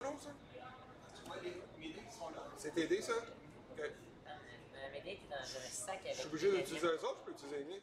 Marco, ça? C'est tes dés, ça? Ok. Mes dés étaient dans un sac Je avec. suis obligé d'utiliser eux autres, je peux utiliser les miens.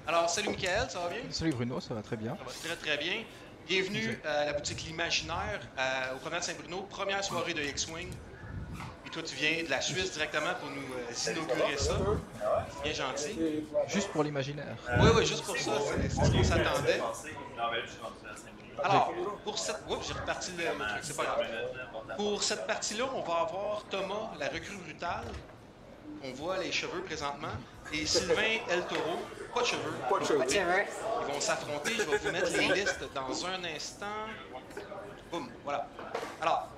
Alors, salut Michael, ça va bien? Salut Bruno, ça va très bien. Ça va très très bien. Bienvenue à la boutique L'Imaginaire, au promenade Saint-Bruno, première soirée de X-Wing. Et toi, tu viens de la Suisse directement pour nous inaugurer ça. Bien gentil. Juste pour l'imaginaire. Oui, oui, juste pour ça, c'est ce qu'on s'attendait. Alors, pour cette... Oups, j'ai reparti le truc, c'est pas grave. Pour cette partie-là, on va avoir Thomas, la recrue brutale. On voit les cheveux présentement. Et Sylvain El Toro, pas de cheveux. Pas de cheveux. Ils vont s'affronter. Je vais vous mettre les listes dans un instant. Boum, voilà. Alors,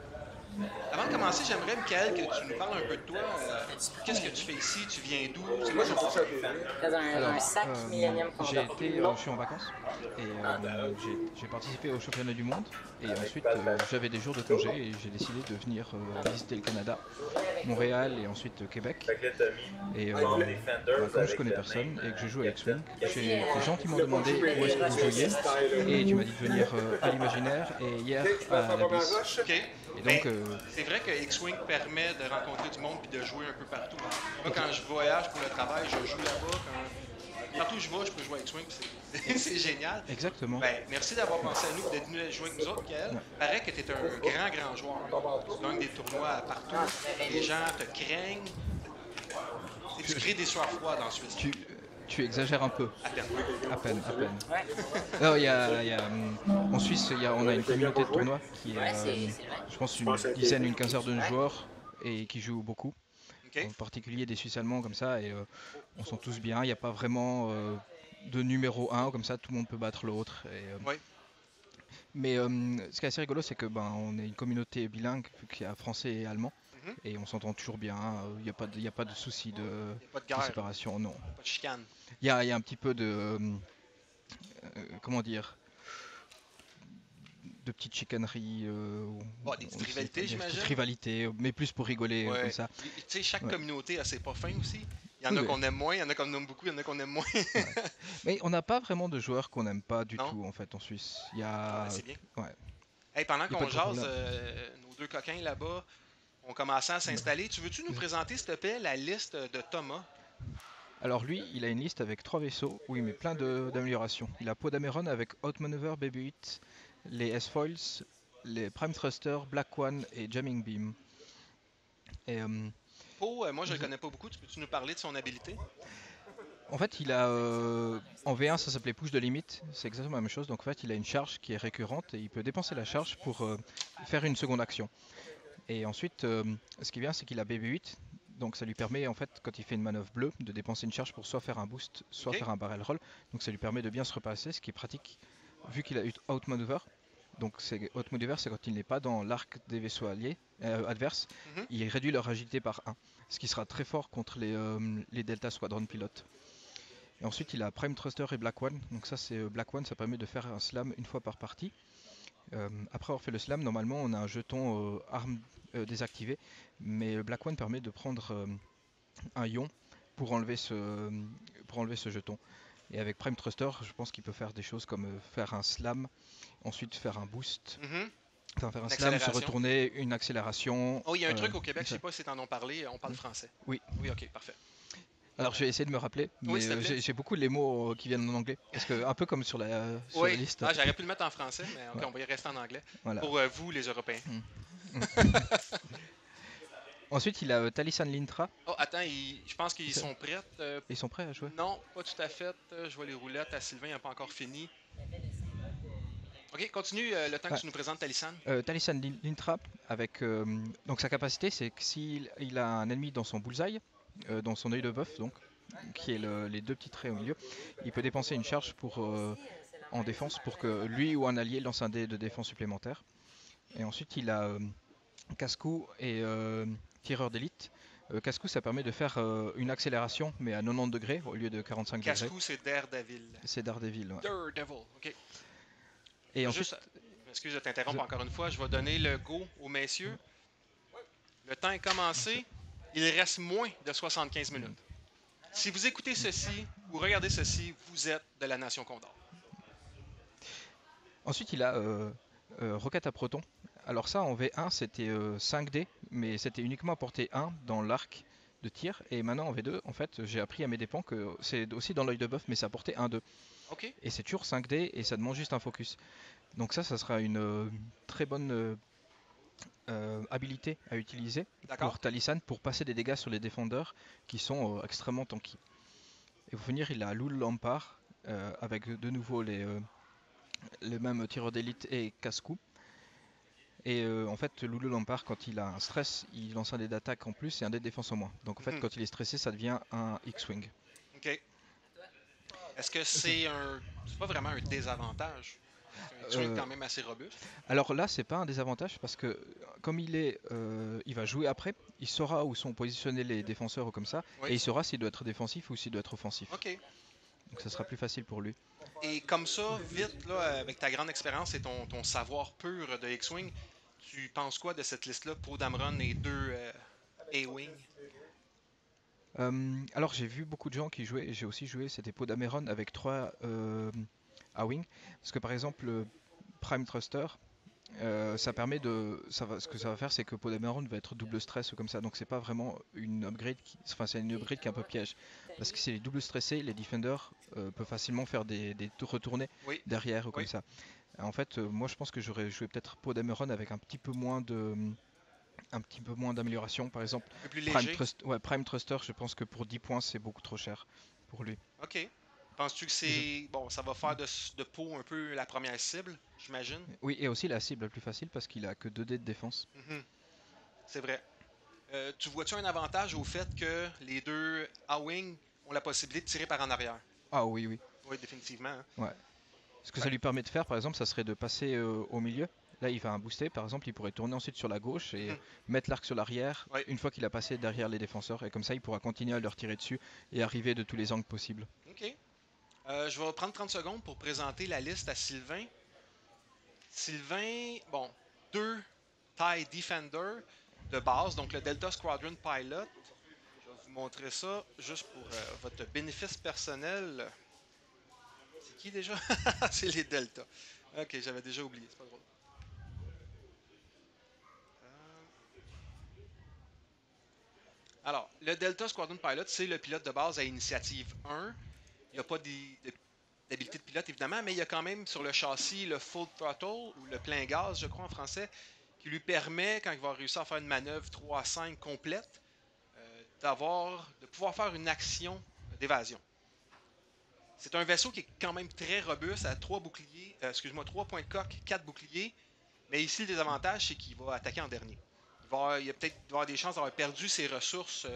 avant de commencer, j'aimerais, Michael, que tu nous parles un peu de toi. Qu'est-ce que tu fais ici? Tu viens d'où? C'est quoi Moi, j'ai ton... touché à tes dés. Dans un sac Millennium J'ai Condor. été, je suis en vacances et j'ai participé au championnat du monde et ensuite j'avais des jours de congé et j'ai décidé de venir visiter le Canada, Montréal et ensuite Québec. Et comme je connais personne et que je joue à X-Wing, j'ai gentiment demandé où est-ce que vous jouiez et tu m'as dit de venir à l'imaginaire et hier Tu vas à faire la la première bise. roche? OK. Et Ben, donc c'est vrai que X-Wing permet de rencontrer du monde puis de jouer un peu partout. Moi, quand je voyage pour le travail, je joue là-bas. Partout où je vais, je peux jouer à X-Wing, puis c'est génial. exactement. Ben, merci d'avoir pensé à nous et d'être venu jouer avec nous autres, Michael. Ouais. Paraît que tu es un grand joueur. Tu gagnes des tournois partout. Les gens te craignent. Et tu crées des soirs froides en Suisse. Tu exagères un peu. À peine. À peine, à peine. Ouais, Non, en Suisse, on a une communauté de tournois qui ouais est, c'est vrai. je pense, une dizaine, une quinzaine de joueurs et qui jouent beaucoup. OK? En particulier des Suisses allemands comme ça, et on s'en tous bien. Il n'y a pas vraiment de numéro un comme ça, tout le monde peut battre l'autre. Oui. Mais ce qui est assez rigolo, c'est que on est une communauté bilingue, vu qu'il y a français et allemand, Mhm. et on s'entend toujours bien. Il n'y a pas de souci Il n'y a pas de de guerre, séparation, non. pas de chicane. Il y a un petit peu de comment dire, de petites chicaneries, Bon, des petites rivalités, des j'imagine. petites rivalités, mais plus pour rigoler Ouais. comme ça. Tu sais, chaque Ouais. communauté a ses pas fins aussi. Il y en Oui, a oui. qu'on aime moins, il y en a qu'on aime beaucoup, il y en a qu'on aime moins. Mais on n'a pas vraiment de joueurs qu'on n'aime pas du Non? tout en fait en Suisse. Il y Ah, a, ben, c'est bien. ouais, Hey, pendant il y a pas qu'on de jase, problème. nos deux coquins là-bas ont commencé à s'installer. Tu veux-tu nous présenter, s'il te plaît, la liste de Thomas? Alors lui, il a une liste avec 3 vaisseaux où il met plein d'améliorations. Il a Poe Dameron avec Outmaneuver, BB-8, les S-Foils, les Prime Thruster, Black One et Jamming Beam. Et Poe, moi je le je- connais pas beaucoup. Tu peux-tu nous parler de son habilité? en fait, il a en V1 ça s'appelait push de limite, c'est exactement la même chose. Donc en fait, il a une charge qui est récurrente et il peut dépenser la charge pour faire une seconde action. Et ensuite, ce qui est bien, c'est qu'il a BB-8, donc ça lui permet en fait, quand il fait une manœuvre bleue, de dépenser une charge pour soit faire un boost, soit OK? faire un barrel roll. Donc ça lui permet de bien se repasser, ce qui est pratique vu qu'il a eu outmaneuver. Donc outmaneuver, c'est quand il n'est pas dans l'arc des vaisseaux alliés adverses, Mhm. il réduit leur agilité par 1, ce qui sera très fort contre les Delta Squadron pilotes. Et ensuite, il a Prime Thruster et Black One. Donc ça, c'est Black One, ça permet de faire un slam une fois par partie. Après avoir fait le slam, normalement, on a un jeton arme désactivé, mais Black One permet de prendre un ion pour enlever ce jeton. Et avec Prime Thruster, je pense qu'il peut faire des choses comme faire un slam, ensuite faire un boost, Mhm. enfin faire un Une slam, se accélération. retourner, une accélération. Oh, il y a un truc au Québec, je ça. sais pas si t'en ont parlé, on parle français. Oui. Oui, ok, parfait. Alors je vais essayer de me rappeler, Oui, mais s'il te plaît. j'ai beaucoup les mots qui viennent en anglais, parce que un peu comme sur la Oui, liste. ah, j'aurais pu le mettre en français, mais ok, Ouais, on va y rester en anglais. voilà. Pour vous, les Européens. Mm. Mm. Ensuite, il a Talisan Lintra. Oh, attends, je pense qu'ils Ça- sont prêts. Ils sont prêts à jouer. Non, pas tout à fait. Je vois les roulettes. À Sylvain, il n'a pas encore fini. Ok, continue le temps que Ouais. tu nous présentes Talisan. Talisan Lintra, avec donc sa capacité, c'est que s'il il a un ennemi dans son bullseye, dans son œil de bœuf, donc, qui est les deux petits traits au milieu, il peut dépenser une charge en défense pour que lui ou un allié lance un dé de défense supplémentaire. Et ensuite, il a Cascou et tireur d'élite. Cascou, ça permet de faire une accélération, mais à 90 degrés au lieu de 45 degrés. Cascou, c'est Daredevil. C'est Daredevil. Ouais. Daredevil, ok. Et Je veux ensuite, juste Excuse de t'interrompre encore une fois. Je vais donner le go aux messieurs. Le temps est commencé. Il reste moins de 75 minutes. Si vous écoutez ceci ou regardez ceci, vous êtes de la Nation Condor. Ensuite, il a Rocket à Proton. Alors ça, en V1, c'était 5D, mais c'était uniquement à portée 1 dans l'arc de tir. Et maintenant, en V2, en fait, j'ai appris à mes dépens que c'est aussi dans l'œil de bœuf, mais c'est à portée 1-2. OK. Et c'est toujours 5D, et ça demande juste un focus. Donc ça sera une très bonne habilité à utiliser D'accord. pour Talisan pour passer des dégâts sur les défendeurs qui sont extrêmement tanky. Et pour finir, il a Lul Lampard avec de nouveau les mêmes tireurs d'élite et casse-cou. Et en fait, Lulu Lampard, quand il a un stress, il lance un dé d'attaque en plus et un dé de défense en moins. Donc en fait, quand il est stressé, ça devient un X-Wing. OK. Est-ce que c'est pas vraiment un désavantage? Un X-Wing quand même assez robuste. Alors là, c'est pas un désavantage parce que comme il va jouer après, il saura où sont positionnés les défenseurs ou comme ça, Oui. et il saura s'il doit être défensif ou s'il doit être offensif. OK. Donc ça sera plus facile pour lui. Et comme ça, vite, là, avec ta grande expérience et ton savoir pur de X-Wing, tu penses quoi de cette liste-là, Poe Dameron et 2 A-Wing? Alors j'ai vu beaucoup de gens qui jouaient, et j'ai aussi joué, c'était Poe Dameron avec 3 A-Wing. Parce que par exemple, Prime Thruster, ça permet ce que ça va faire, c'est que Poe Dameron va être double stress ou comme ça. Donc c'est pas vraiment une upgrade, c'est une upgrade qui est un peu piège. Parce que si les double stressés, les defenders peuvent facilement faire des retournées derrière ou comme ça. En fait, moi je pense que j'aurais joué peut-être Poe Dameron avec un petit peu moins d'amélioration. Par exemple, Un peu plus léger. Prime Thruster, je pense que pour 10 points, c'est beaucoup trop cher pour lui. OK. Penses-tu que c'est... Bon, ça va faire de Poe un peu la première cible, j'imagine? Oui, et aussi la cible la plus facile parce qu'il a que 2 dés de défense. C'est vrai. Tu vois-tu un avantage au fait que les 2 A-Wing ont la possibilité de tirer par en arrière? Ah oui, oui. Oui, définitivement. Hein. Ouais. Ce que ça lui permet de faire, par exemple, ça serait de passer au milieu. Là, il va un booster, par exemple, il pourrait tourner ensuite sur la gauche et mettre l'arc sur l'arrière une fois qu'il a passé derrière les défenseurs. Et comme ça, il pourra continuer à leur tirer dessus et arriver de tous les angles possibles. OK. Je vais prendre 30 secondes pour présenter la liste à Sylvain. Sylvain, bon, 2 TIE Defender de base, donc le Delta Squadron Pilot. Je vais vous montrer ça juste pour votre bénéfice personnel. C'est qui déjà? C'est les Delta. Ok, j'avais déjà oublié, c'est pas drôle. Alors, le Delta Squadron Pilot, c'est le pilote de base à initiative 1. Il n'y a pas d'habilité de pilote, évidemment, mais il y a quand même sur le châssis le Full Throttle, ou le plein gaz, je crois en français, qui lui permet, quand il va réussir à faire une manœuvre 3 à 5 complète, de pouvoir faire une action d'évasion. C'est un vaisseau qui est quand même très robuste, à 3 boucliers, 3 points de coque, 4 boucliers, mais ici le désavantage, c'est qu'il va attaquer en dernier. Il y a peut-être avoir des chances d'avoir perdu ses ressources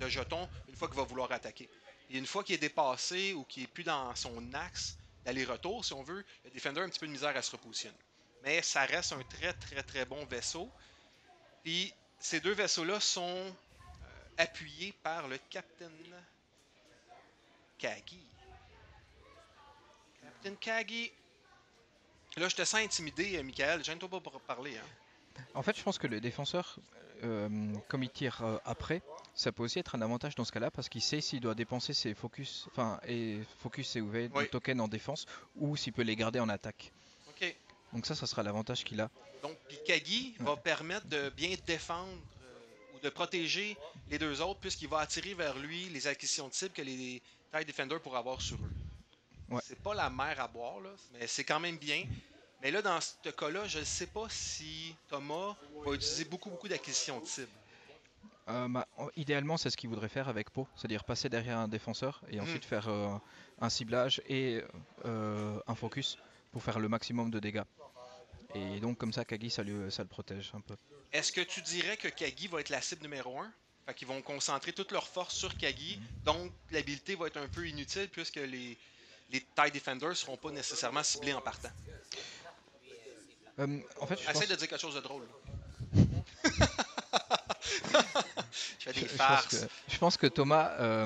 de jetons une fois qu'il va vouloir attaquer. Et une fois qu'il est dépassé ou qu'il n'est plus dans son axe d'aller-retour, si on veut, le Defender a un petit peu de misère à se repositionner. Mais ça reste un très très très bon vaisseau. Puis ces 2 vaisseaux-là sont appuyés par le Captain Kagi. Captain Kagi. Là, je te sens intimidé, Michael. Gêne-toi pas pour parler. Hein. En fait, je pense que le défenseur, comme il tire après, ça peut aussi être un avantage dans ce cas-là parce qu'il sait s'il doit dépenser ses focus, et focus et UV de tokens en défense ou s'il peut les garder en attaque. Ok. Donc ça sera l'avantage qu'il a. Donc, Kagi va permettre de bien défendre ou de protéger les 2 autres puisqu'il va attirer vers lui les acquisitions de cibles que les TIE Defenders pourraient avoir sur eux. Ouais. C'est pas la mer à boire, là, mais c'est quand même bien. Mais là, dans ce cas-là, je ne sais pas si Thomas va utiliser beaucoup d'acquisitions de cibles. Idéalement, c'est ce qu'il voudrait faire avec Poe, c'est-à-dire passer derrière un défenseur et ensuite faire un ciblage et un focus pour faire le maximum de dégâts. Et donc comme ça, Kagi, ça le protège un peu. Est-ce que tu dirais que Kagi va être la cible numéro 1? Fait qu'ils vont concentrer toute leur force sur Kagi, donc l'habilité va être un peu inutile puisque les TIE Defenders ne seront pas nécessairement ciblés en partant. En fait, essaye de dire quelque chose de drôle. Je fais des farces. Je pense que Thomas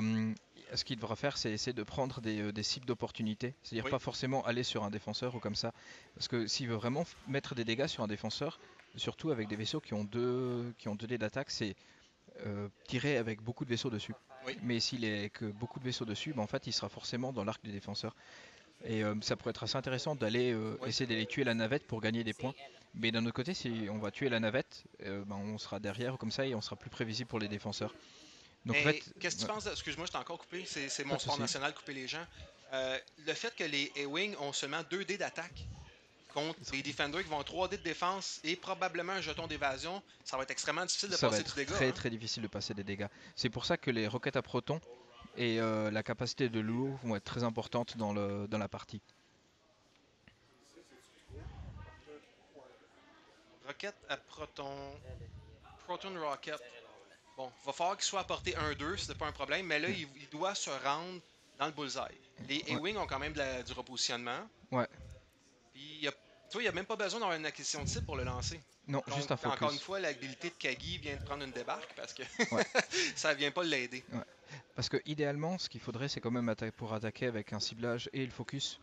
ce qu'il devra faire, c'est essayer de prendre des cibles d'opportunité. C'est-à-dire Oui. pas forcément aller sur un défenseur ou comme ça. Parce que s'il veut vraiment mettre des dégâts sur un défenseur, surtout avec des vaisseaux qui ont deux dés d'attaque, c'est tirer avec beaucoup de vaisseaux dessus. Oui. Mais s'il est que beaucoup de vaisseaux dessus, en fait, il sera forcément dans l'arc du défenseur. Et ça pourrait être assez intéressant d'aller Oui. essayer d'aller tuer la navette pour gagner des points. Mais d'un autre côté, si on va tuer la navette, on sera derrière comme ça et on sera plus prévisible pour les défenseurs. Donc en Mais fait, qu'est-ce que tu penses excuse-moi, je t'ai encore coupé, c'est Pas mon de sport souci. national, couper les gens. Le fait que les A-Wing ont seulement 2 dés d'attaque contre des Defenders qui vont avoir 3 dés de défense et probablement un jeton d'évasion, ça va être extrêmement difficile de ça va passer être du dégât. très hein. très difficile de passer des dégâts. C'est pour ça que les roquettes à protons et la capacité de l'eau vont être très importantes dans la partie. Rocket à proton. Proton Rocket. Bon, va falloir qu'il soit apporté 1-2, c'est pas un problème, mais là, il doit se rendre dans le bullseye. Les Ouais. A-Wing ont quand même du repositionnement. Ouais, Puis, il n'y a même pas besoin d'avoir une acquisition de cible pour le lancer. non, Donc, juste un focus. encore une fois, l'habilité de Kagi vient de prendre une débarque parce que Ouais. ça vient pas l'aider. Parce que idéalement, ce qu'il faudrait, c'est quand même pour attaquer avec un ciblage et le focus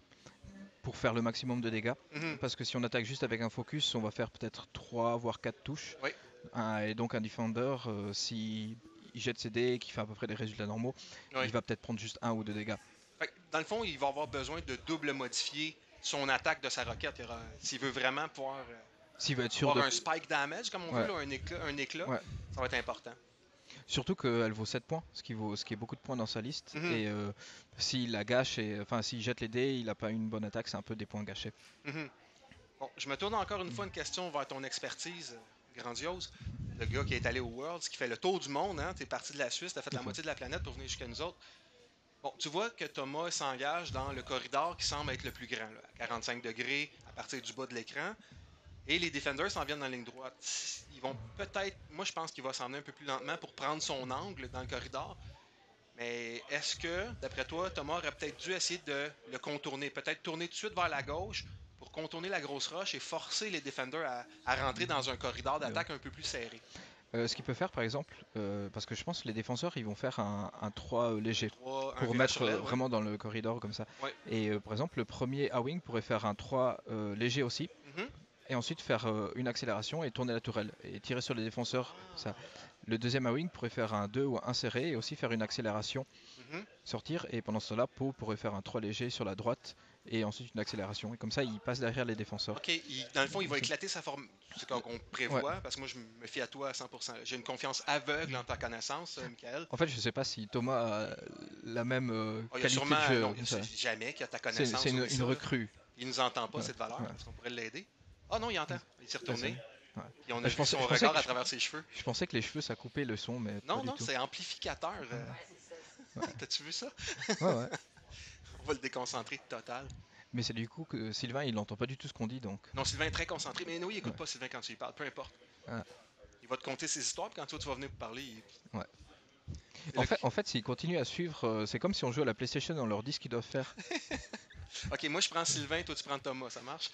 pour faire le maximum de dégâts. Mhm. Parce que si on attaque juste avec un focus, on va faire peut-être 3 voire 4 touches. Oui. Et donc un defender, si il jette ses dés et qu'il fait à peu près des résultats normaux, Oui. il va peut-être prendre juste 1 ou 2 dégâts. Fait que, dans le fond, il va avoir besoin de double modifier son attaque de sa roquette. S'il veut vraiment pouvoir S'il veut être sûr avoir de... un spike damage, comme on Ouais. veut, là, un éclat, Ouais. ça va être important. Surtout qu'elle vaut 7 points, ce qui est beaucoup de points dans sa liste. Mhm. Et s'il la gâche, s'il jette les dés, il n'a pas une bonne attaque, c'est un peu des points gâchés. Mhm. Bon, je me tourne encore une fois une question vers ton expertise grandiose. Le gars qui est allé au Worlds, qui fait le tour du monde, hein? Tu es parti de la Suisse, tu as fait la moitié de la planète pour venir jusqu'à nous autres. Bon, tu vois que Thomas s'engage dans le corridor qui semble être le plus grand, là, à 45 degrés à partir du bas de l'écran. Et les Defenders s'en viennent dans la ligne droite. Ils vont peut-être, moi je pense qu'il va s'en venir un peu plus lentement pour prendre son angle dans le corridor. Mais est-ce que, d'après toi, Thomas aurait peut-être dû essayer de le contourner? Peut-être tourner tout de suite vers la gauche pour contourner la grosse roche et forcer les Defenders à rentrer dans un corridor d'attaque un peu plus serré. Ce qu'il peut faire par exemple, parce que je pense que les défenseurs ils vont faire un 3 léger. 3, un Pour virage mettre sur l'aile, ouais. vraiment dans le corridor comme ça. Ouais. Et par exemple, le premier A-Wing pourrait faire un 3 léger aussi, Mhm. et ensuite faire une accélération et tourner la tourelle, et tirer sur les défenseurs. Ça. Le deuxième A-Wing pourrait faire un 2 ou un serré, et aussi faire une accélération, Mhm. sortir, et pendant ce temps-là, Poe pourrait faire un 3 léger sur la droite, et ensuite une accélération. Et comme ça, il passe derrière les défenseurs. Ok, dans le fond, il va éclater sa forme. C'est qu'on prévoit, parce que moi, je me fie à toi à 100%. J'ai une confiance aveugle en ta connaissance, Michael. En fait, je sais pas si Thomas a la même Oh, il y a qualité sûrement, de jeu. non, Ça. c'est jamais qu'il y a ta C'est connaissance. c'est une, oublie une ça, là. recrue. Il nous entend pas Ouais, cette valeur, ouais. parce qu'on pourrait l'aider. Ah non, il entend. Il s'est retourné. Ouais. Puis on a Je vu pensais- son je pensais regard que à je- travers ses cheveux. Je pensais que les cheveux ça coupait le son, mais Non, pas non, du tout. c'est amplificateur. T'as-tu vu ça? Ouais, ouais. On va le déconcentrer total. Mais c'est du coup que Sylvain il n'entend pas du tout ce qu'on dit donc. Non, Sylvain est très concentré. Mais non, il écoute Ouais. pas Sylvain quand tu lui parles, peu importe. Ah. Il va te conter ses histoires, puis quand toi tu vas venir pour parler, Ouais. Et En là- fait, s'ils continuent à suivre, c'est comme si on jouait à la PlayStation, on leur dit ce qu'ils doivent faire. Ok, moi je prends Sylvain, toi tu prends Thomas, ça marche?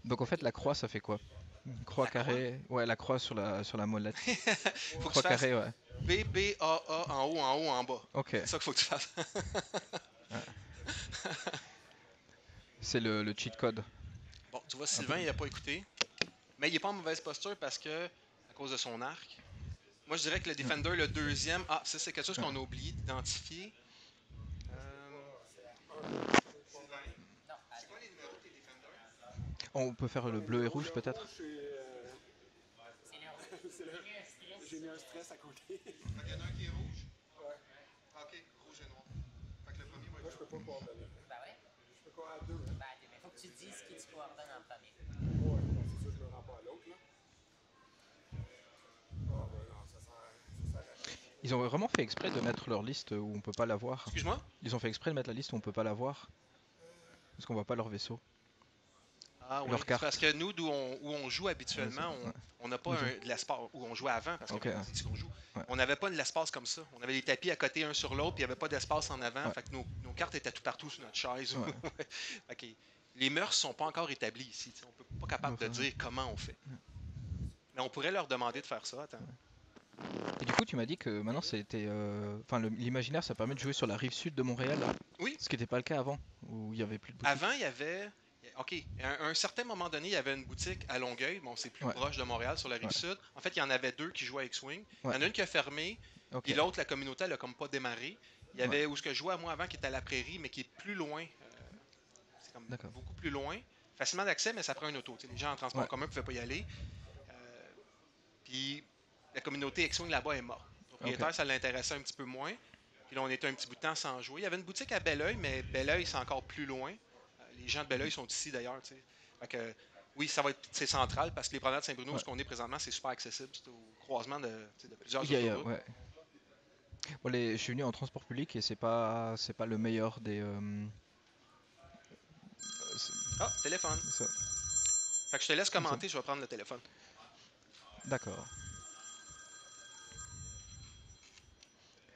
Donc en fait, la croix ça fait quoi? Une croix La croix? carrée, ouais, la croix sur la molette. Faut que Croix tu fasses carrée, ouais. B, B, A, A, en haut, en bas. Ok, C'est ça qu'il faut que tu fasses. c'est le cheat code. Bon, tu vois, Sylvain, il a pas écouté. Mais il est pas en mauvaise posture parce que, à cause de son arc. Moi, je dirais que le Defender, le deuxième. Ah, ça, c'est quelque chose qu'on a oublié d'identifier. Sylvain, c'est quoi les numéros de tes Defenders? On peut faire le bleu et rouge peut-être? J'ai mis un stress à côté. Fait qu'il y en a un qui est rouge? Ouais. Ah, ok, rouge et noir. Fait que le premier va Moi, être je peux pas coordonner. Bah ouais. Je peux pas à deux. Hein. Bah, mais faut que tu dises qui tu coordonnes en premier. Ouais, bon, c'est sûr que je me rends pas à l'autre, là. Ah, ben non, ça sert à rien. Ils ont vraiment fait exprès de mettre leur liste où on peut pas la voir. Excuse-moi? Ils ont fait exprès de mettre la liste où on peut pas la voir. Parce qu'on voit pas leur vaisseau. Ah oui, Leur c'est carte. parce que nous, où on joue habituellement, Ouais. on n'a pas Mhm. de l'espace où on jouait avant, parce que Ok, c'est ouais. ici qu'on joue. Ouais. On n'avait pas de l'espace comme ça. On avait des tapis à côté un sur l'autre, puis il n'y avait pas d'espace en avant. Ouais. Fait que nos cartes étaient tout partout sur notre chaise. Ouais. Fait que les mœurs sont pas encore établies ici. On n'est pas capable de Ouais. dire comment on fait. Mais on pourrait leur demander de faire ça. Attends. Et du coup, tu m'as dit que maintenant c'était. Enfin, l'imaginaire ça permet de jouer sur la rive sud de Montréal, là. Oui, Ce qui n'était pas le cas avant, où il y avait plus de boutique. avant, il y avait. OK, à un certain moment donné, il y avait une boutique à Longueuil. Bon, c'est plus Ouais, proche de Montréal, sur la rive ouais, sud. En fait, il y en avait deux qui jouaient à X-Wing. Il ouais. y en a une qui a fermé, Ok, puis l'autre, la communauté, elle a comme pas démarré. Il y ouais, avait où ce que je jouais à moi avant, qui était à la prairie, mais qui est plus loin. C'est comme d'accord. beaucoup plus loin. Facilement d'accès, mais ça prend une auto. Tu sais, les gens en transport en Ouais, commun ne pouvaient pas y aller. Euh, Puis la communauté X-Wing là-bas est morte. Le ok. propriétaire, ça l'intéressait un petit peu moins. Puis là, on était un petit bout de temps sans jouer. Il y avait une boutique à Belleuil, mais Belleuil, c'est encore plus loin. Les gens de Belleuil sont ici d'ailleurs. Tu sais. Fait que, oui, ça va être c'est central parce que les promenades de Saint-Bruno, où Ouais. on est présentement, c'est super accessible. C'est au croisement de, tu sais, de plusieurs Yeah, autoroutes. ouais. Bon, je suis venu en transport public et c'est pas le meilleur des. Ah, téléphone. Ça. Fait que je te laisse Ça. commenter, je vais prendre le téléphone. D'accord.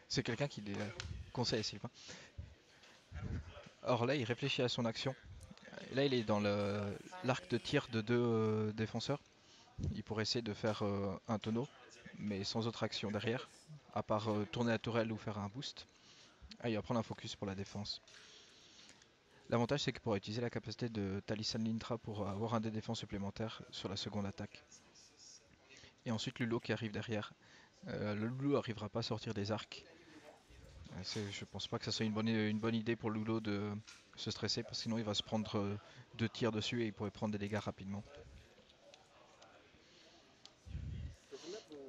C'est quelqu'un qui conseille à Sylvain. Or là, il réfléchit à son action. Et là, il est dans l'arc de tir de deux défenseurs. Il pourrait essayer de faire un tonneau, mais sans autre action derrière, à part tourner la tourelle ou faire un boost. Ah, il va prendre un focus pour la défense. L'avantage, c'est qu'il pourra utiliser la capacité de Talisman Lintra pour avoir un dé défense supplémentaire sur la seconde attaque. Et ensuite, Lulo qui arrive derrière. Le Lulo n'arrivera pas à sortir des arcs. Je pense pas que ça soit une bonne idée pour Lulo de se stresser, parce que sinon il va se prendre deux tirs dessus et il pourrait prendre des dégâts rapidement.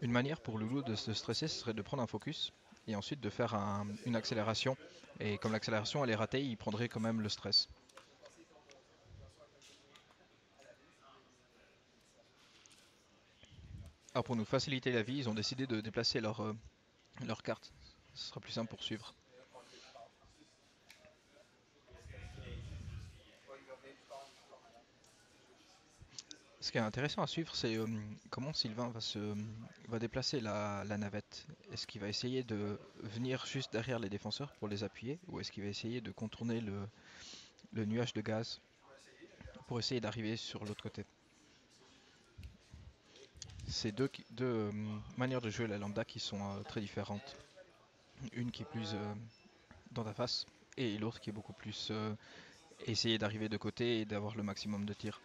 Une manière pour Loulou de se stresser, ce serait de prendre un focus et ensuite de faire une accélération. Et comme l'accélération elle est ratée, il prendrait quand même le stress. Alors pour nous faciliter la vie, ils ont décidé de déplacer leur carte. Ce sera plus simple pour suivre. Ce qui est intéressant à suivre, c'est comment Sylvain va déplacer la navette. Est-ce qu'il va essayer de venir juste derrière les défenseurs pour les appuyer, ou est-ce qu'il va essayer de contourner le nuage de gaz pour essayer d'arriver sur l'autre côté? C'est deux manières de jouer la lambda qui sont très différentes. Une qui est plus dans ta face et l'autre qui est beaucoup plus essayer d'arriver de côté et d'avoir le maximum de tirs.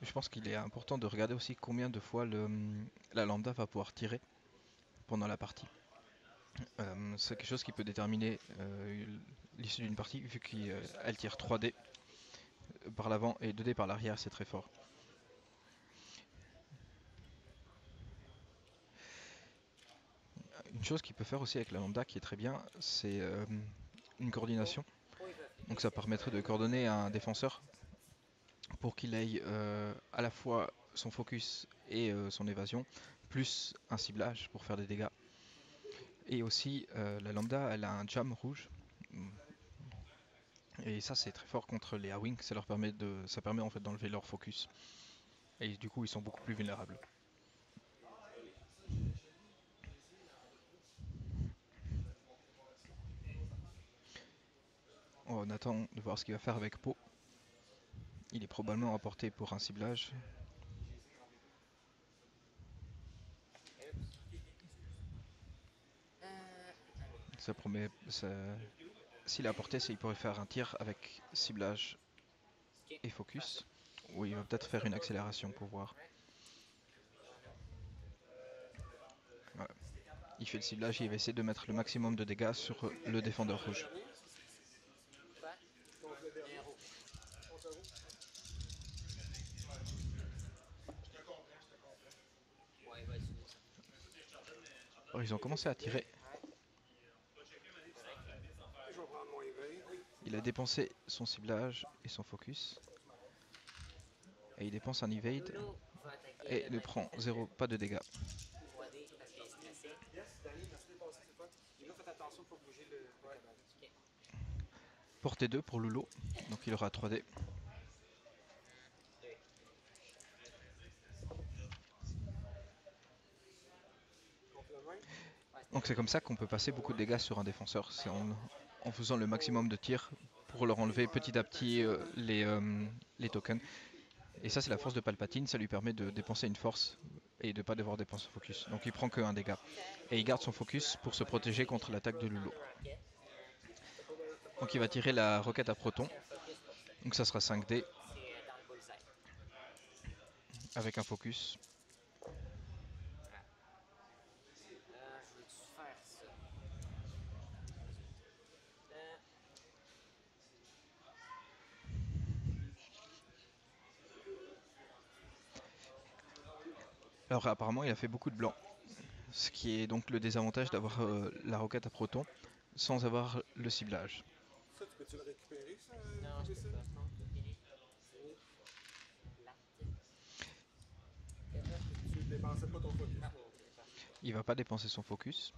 Je pense qu'il est important de regarder aussi combien de fois la lambda va pouvoir tirer pendant la partie. C'est quelque chose qui peut déterminer l'issue d'une partie, vu qu'elle tire 3 dés par l'avant et 2 dés par l'arrière, c'est très fort. Une chose qu'il peut faire aussi avec la lambda qui est très bien, c'est une coordination. Donc ça permettrait de coordonner un défenseur pour qu'il ait à la fois son focus et son évasion, plus un ciblage pour faire des dégâts. Et aussi la lambda elle a un jam rouge. Et ça c'est très fort contre les A-Wing, ça permet en fait d'enlever leur focus. Et du coup ils sont beaucoup plus vulnérables. On attend de voir ce qu'il va faire avec Poe. Il est probablement apporté pour un ciblage. Ça promet. S'il est apporté, il pourrait faire un tir avec ciblage et focus. Ou il va peut-être faire une accélération pour voir. Voilà. Il fait le ciblage et il va essayer de mettre le maximum de dégâts sur le défendeur rouge. Alors, ils ont commencé à tirer. Il a dépensé son ciblage et son focus. Et il dépense un evade. Et ne prend pas de dégâts. Portée 2 pour Lulo. Donc il aura 3D. Donc c'est comme ça qu'on peut passer beaucoup de dégâts sur un défenseur. C'est en faisant le maximum de tirs pour leur enlever petit à petit les tokens. Et ça c'est la force de Palpatine, ça lui permet de dépenser une force et de pas devoir dépenser son focus. Donc il prend que un dégât. Et il garde son focus pour se protéger contre l'attaque de Lulu. Donc il va tirer la roquette à proton. Donc ça sera 5D dans le bullseye. avec un focus. Je veux-tu faire ça? Alors apparemment il a fait beaucoup de blanc. Ce qui est donc le désavantage d'avoir la roquette à proton sans avoir le ciblage. Ça, tu peux-tu le récupérer, ça? Non, je peux pas. Non, c'est fini. Tu dépensais pas ton focus. Non. Il va pas dépenser son focus.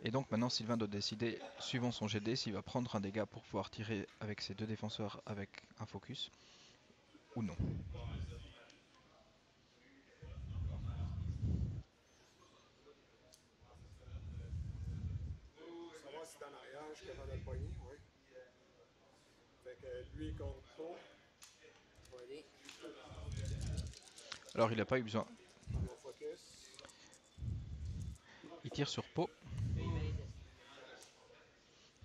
Et donc maintenant Sylvain doit décider, suivant son GD, s'il va prendre un dégât pour pouvoir tirer avec ses deux défenseurs avec un focus ou non. Savoir si t'es en arrière, je suis capable de le pogner, oui. Fait que lui contre Pau, Je vais aider. Alors il n'a pas eu besoin. mon focus. Il tire sur Pau.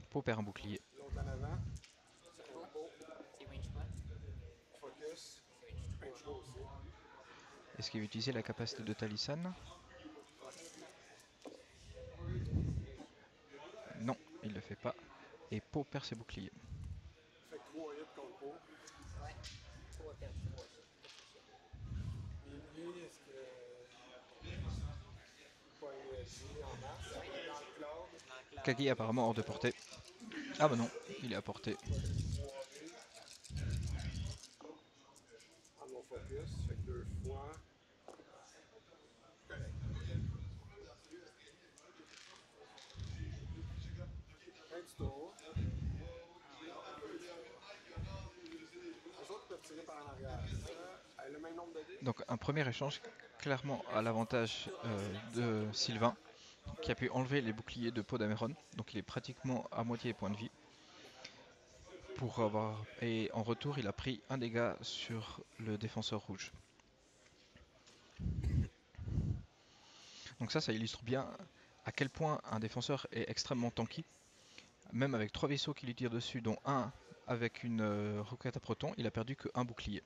Pau perd un bouclier. L'autre en avant. Contre Pau. C'est range pas. Focus. Range Pau aussi. Est-ce qu'il va utiliser la capacité de Talisman? Non, il le fait pas. Et Pau perd ses boucliers. Fait que 3 hits contre Pau. Ouais. Faut perdre 3. Et lui, est-ce que. Pas énergie en masse. Dans le cloud. Kagi est apparemment hors de portée. Ah bah non, il est à portée. En mon focus. Fait que 2 fois. Correct. Un du tour. Les autres peuvent tirer par en arrière. Ça a le même nombre de dés. Donc un premier échange clairement à l'avantage de Sylvain, qui a pu enlever les boucliers de Pau d'Améron. Donc il est pratiquement à moitié point de vie. Et en retour, il a pris un dégât sur le défenseur rouge. Donc ça illustre bien à quel point un défenseur est extrêmement tanky. Même avec 3 vaisseaux qui lui tirent dessus, dont un avec une roquette à proton, il a perdu que un bouclier.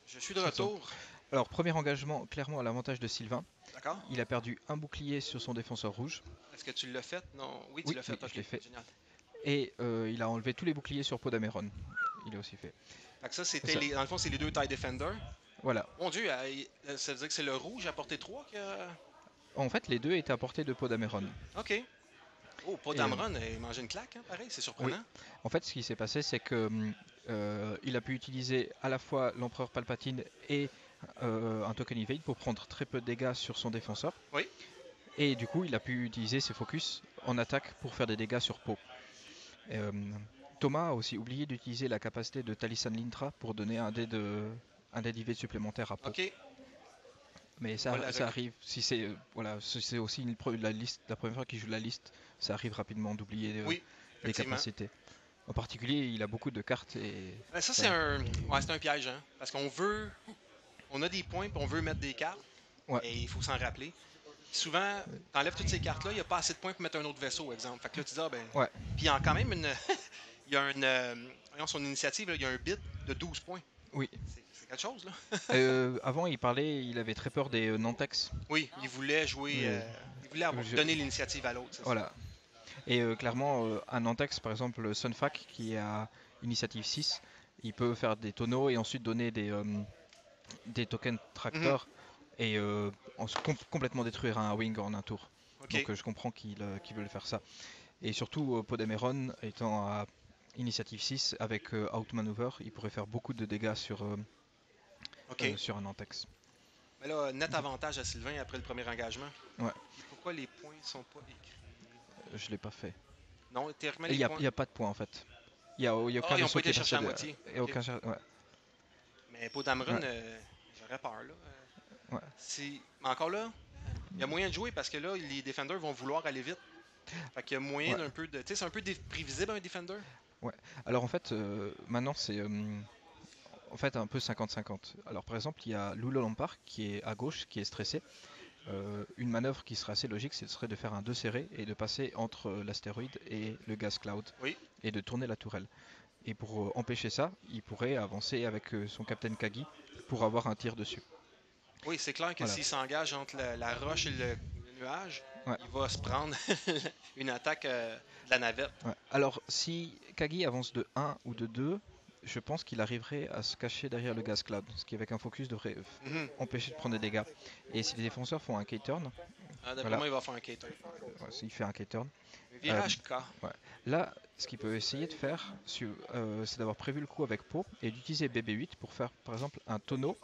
Je suis de retour. Alors premier engagement clairement à l'avantage de Sylvain. D'accord. Il a perdu un bouclier sur son défenseur rouge. Est-ce que tu l'as fait? Non. Oui, tu Oui, l'as fait. oui, je l'ai fait. Génial. Et il a enlevé tous les boucliers sur Pau d'Améron. Il a aussi fait. Fait que ça, c'était Ça. dans le fond, c'est les deux TIE Defender. Voilà. Mon Dieu, ça veut dire que c'est le rouge à portée 3 qui a... En fait, les deux étaient à portée de Pau d'Améron. Ok. Oh, pas d'Amron, il mange une claque, hein, pareil, c'est surprenant. En fait, ce qui s'est passé, c'est que il a pu utiliser à la fois l'Empereur Palpatine et un Token Evade pour prendre très peu de dégâts sur son défenseur. Oui. Et du coup, il a pu utiliser ses focus en attaque pour faire des dégâts sur Pau. Thomas a aussi oublié d'utiliser la capacité de Talisman Lintra pour donner un dé d'evade supplémentaire à Pau. Ok. Mais ça, Voilà, ça arrive, si c'est aussi la première fois qu'il joue la liste, ça arrive rapidement d'oublier Oui, les effectivement. capacités. En particulier, il a beaucoup de cartes et Ça, c'est un piège, hein, parce on a des points puis on veut mettre des cartes, Ouais. et il faut s'en rappeler. Souvent, t'enlèves toutes ces cartes-là, il n'y a pas assez de points pour mettre un autre vaisseau, exemple. Fait que là, tu dis, Ouais. Puis il y a quand même il y a voyons, son initiative, là, il y a un bit de 12 points. Oui. C'est quelque chose, là. Avant, il avait très peur des Nantex. Oui, il voulait jouer, il voulait donner l'initiative à l'autre. Voilà. Et clairement, un Nantex, par exemple, le Sunfac, qui est à initiative 6, il peut faire des tonneaux et ensuite donner des tokens tracteurs et complètement détruire un wing en un tour. Okay. Donc je comprends qu'ils veulent faire ça. Et surtout, Pau d'Améron étant à initiative 6 avec Outmaneuver, il pourrait faire beaucoup de dégâts sur un Nantex. Mais là, net avantage à Sylvain après le premier engagement. Ouais. Et pourquoi les points sont pas écrits? Je l'ai pas fait. Non, théoriquement, Il les points... n'y a pas de points en fait. Il y a aucun ils n'ont pas vaisseau qui été est chercher à passé moitié. et aucun ouais. Mais Pau d'Améron, Ouais. j'aurais peur, là. Ouais. Mais encore là, Il y a moyen de jouer parce que là, les Defenders vont vouloir aller vite. Fait qu'il y a moyen Ouais. d'un peu de. Tu sais, c'est un peu prévisible un Defender. Alors en fait, maintenant c'est en fait un peu 50-50. Alors par exemple, il y a Lulu Lampard qui est à gauche, qui est stressé. Une manœuvre qui serait assez logique, ce serait de faire un 2 serré et de passer entre l'astéroïde et le gas cloud Oui. et de tourner la tourelle. Et pour empêcher ça, il pourrait avancer avec son Captain Kagi pour avoir un tir dessus. Oui, c'est clair que Voilà. s'il s'engage entre la roche et le nuage, Ouais. il va se prendre une attaque de la navette. Ouais. Alors si Kagi avance de 1 ou de 2, je pense qu'il arriverait à se cacher derrière le gas cloud, ce qui avec un focus devrait Mhm. empêcher de prendre des dégâts. Et si les défenseurs font un K-turn, Ah, d'après voilà. moi, il va faire un K-turn. S'il fait un K-turn, Virage K. ouais. Là, ce qu'il peut essayer de faire, c'est d'avoir prévu le coup avec Poe et d'utiliser BB-8 pour faire par exemple un tonneau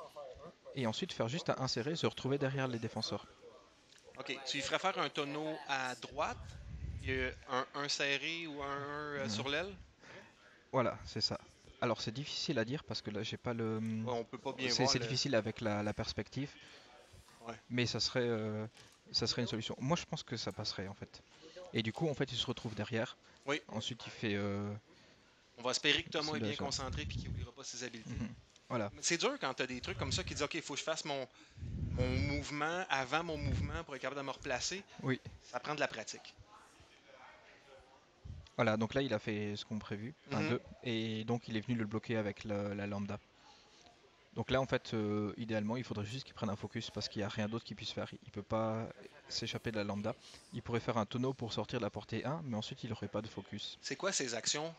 et ensuite faire juste un inséré, se retrouver derrière les défenseurs. Ok, tu lui ferais faire un tonneau à droite, et un serré ou un sur l'aile. Voilà, c'est ça. Alors c'est difficile à dire parce que là j'ai pas le. Ouais, on peut pas bien C'est voir c'est le. difficile avec la perspective, Ouais. mais ça serait une solution. Moi je pense que ça passerait en fait. Et du coup en fait il se retrouve derrière. Oui. Ensuite il fait. On va espérer que Thomas est bien ciblage, ouais. concentré et qu'il n'oubliera pas ses habiletés. Mhm. Voilà. Mais c'est dur quand tu as des trucs comme ça qui disent ok, il faut que je fasse mon mouvement avant mon mouvement pour être capable de me replacer. Oui. Ça prend de la pratique. Voilà, donc là il a fait ce qu'on prévu, un Mhm. 2, et donc il est venu le bloquer avec la lambda. Donc là en fait, idéalement il faudrait juste qu'il prenne un focus parce qu'il n'y a rien d'autre qu'il puisse faire. Il peut pas s'échapper de la lambda. Il pourrait faire un tonneau pour sortir de la portée 1, mais ensuite il n'aurait pas de focus. C'est quoi ces actions?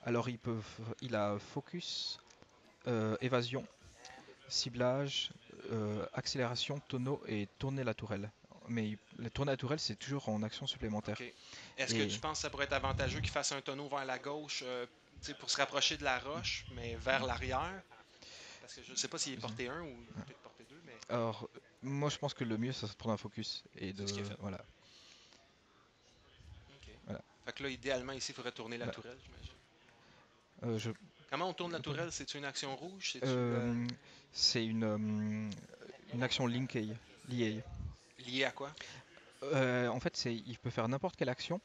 Alors il a focus, évasion, ciblage, accélération, tonneau et tourner la tourelle. Mais la tourner la tourelle c'est toujours en action supplémentaire. Ok. Est-ce que Et tu penses que ça pourrait être avantageux qu'il fasse un tonneau vers la gauche tu sais, pour se rapprocher de la roche, mais vers l'arrière? Parce que je ne sais pas s'il est porté 1 ou peut-être porté 2, mais alors moi je pense que le mieux ça serait de prendre un focus et c'est ce qu'il a fait. voilà. Ok. Voilà. Fait que là, idéalement, ici, il faudrait tourner la Voilà. tourelle, j'imagine. Je Comment on tourne la tourelle? C'est-tu une action rouge? C'est-tu C'est une action linkée, liée. lié à quoi? En fait, il peut faire n'importe quelle action